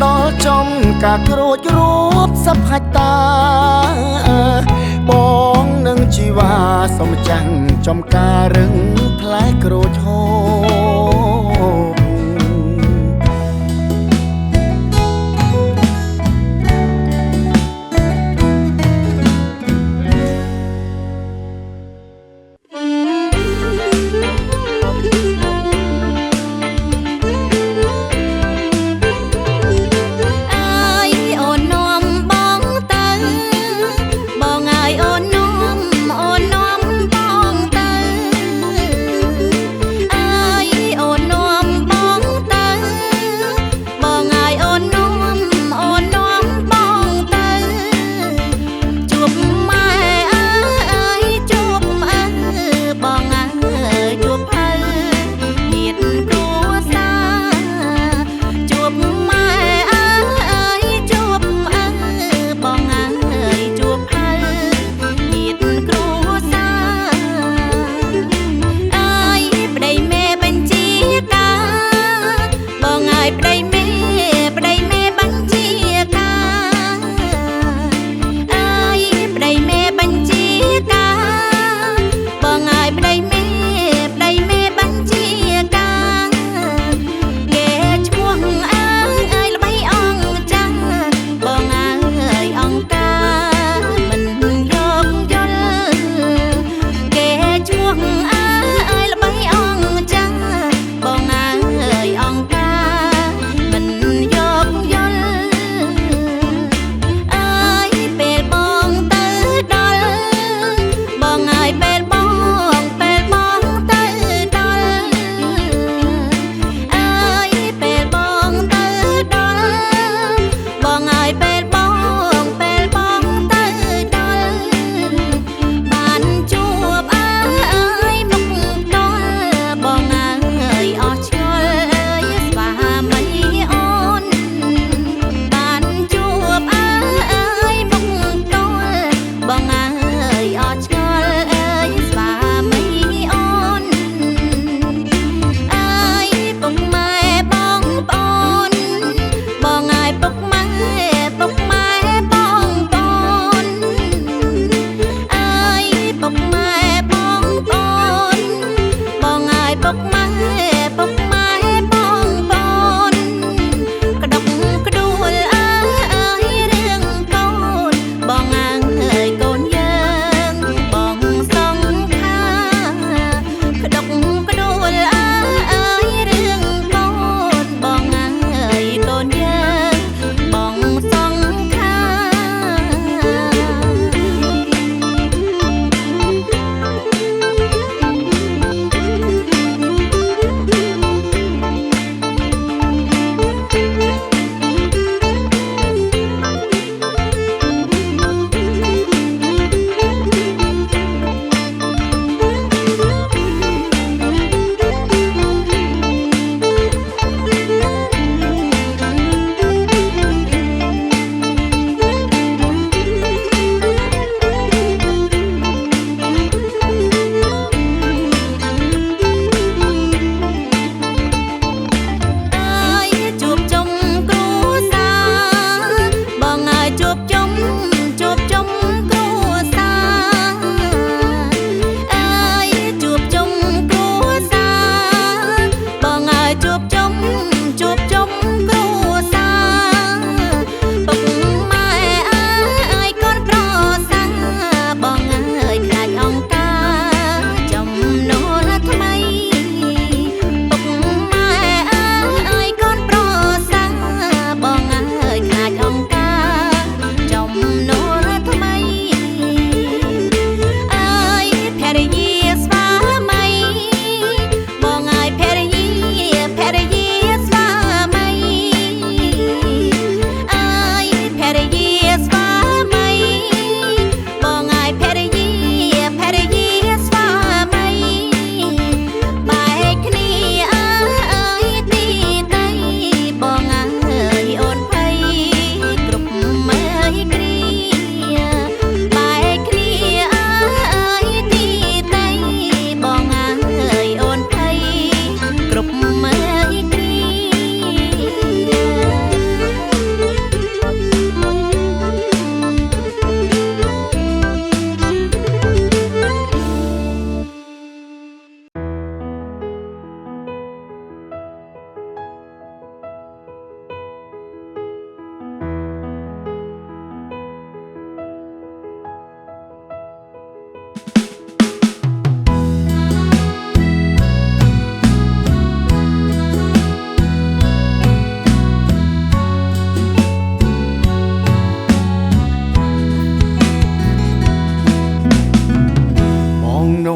ដល់ចំការក្រូចរួបសប្ហិតាបងនឹងជីវ៉ាសំចាំងចំការរឹងផ្ លែកក្រូចហូប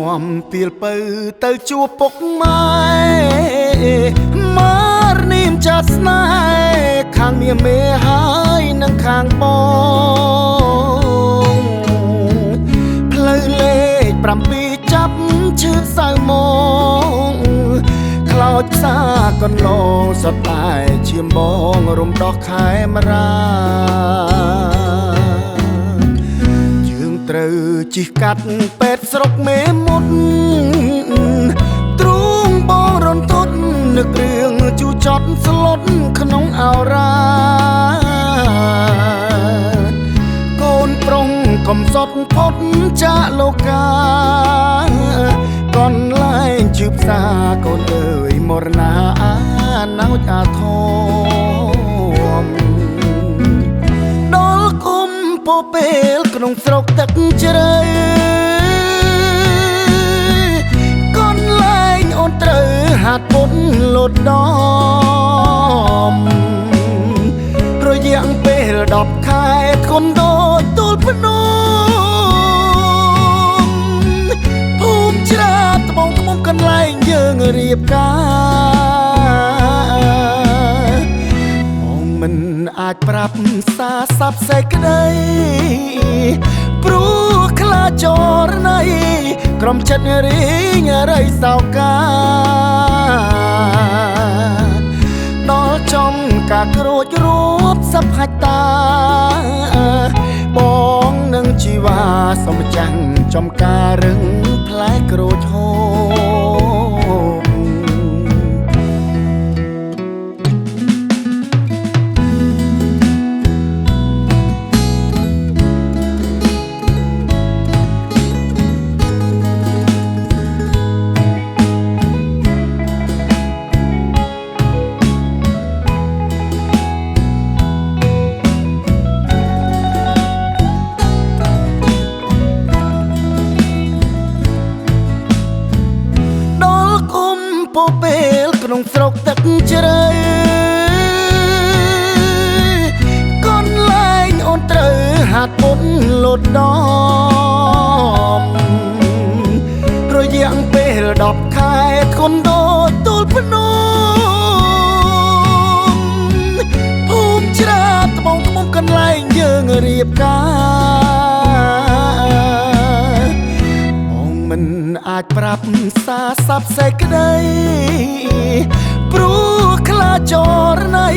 នាំពីលពៅទៅជួបពុកម៉ែម៉ារនាមចាត់ស្នេហ៍ខាងមាមេហើយនឹងខាងបងផ្លូវលេខ7ចាប់ឈឺសៅមកខ្លោចផ្សារកន្លងសតតែឈាមបងរំដោះខែមរាត្រូវជិះកាត់ពេទ្យស្រុកមេមត់ទ្រូងបងរន្ធត់នឹករឿងជូចត់ស្លុតក្នុងអោរាកូនប្រុងកំសត់ផុតចាកលោកាកនលែងជឿផ្សារកូនអើយមរណាអាណោចអាធមដល់គុំពោពេលក្នុងស្រុកទឹកជ្រៅកូនលែងអូនត្រូវហាត់ពុនលូតដំរយៈពេល10ខែធំដូចទូលភ្នំភូមិច្រាបត្បូងក្មុំកន្លែងយើងរៀបការមិនអាចប្រាប់សារស័ព្ទសេចក្តីព្រោះខ្លាចរណៃក្រុមចិត្តរីងរៃសោកាដល់ចំការក្រូចរួបសប្ហាច់តាបងនឹងជីវ៉ាសំចាំងចំការរឹងផ្លែក្រូចហូបពោពេលក្នុងស្រុកទឹកជ្រៅកូនលែងអូនត្រូវហាត់ពុនលូតដំរយៈពេល10ខែធំដូចទូលភ្នំភូមិច្រាបត្បូងក្មុំកន្លែងយើងរៀបការមិនអាចប្រាប់សារស័ព្ទសេចក្តីព្រោះខ្លាចរណៃ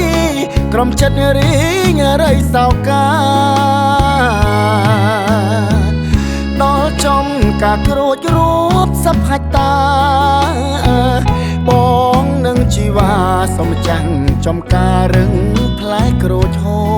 ក្រុមចិត្តរីងរៃសោកាដល់ចំការក្រូចរួបសប្ហាច់តាបងនឹងជីវ៉ាសំចាំងចំការរឹងផ្លែក្រូចហូប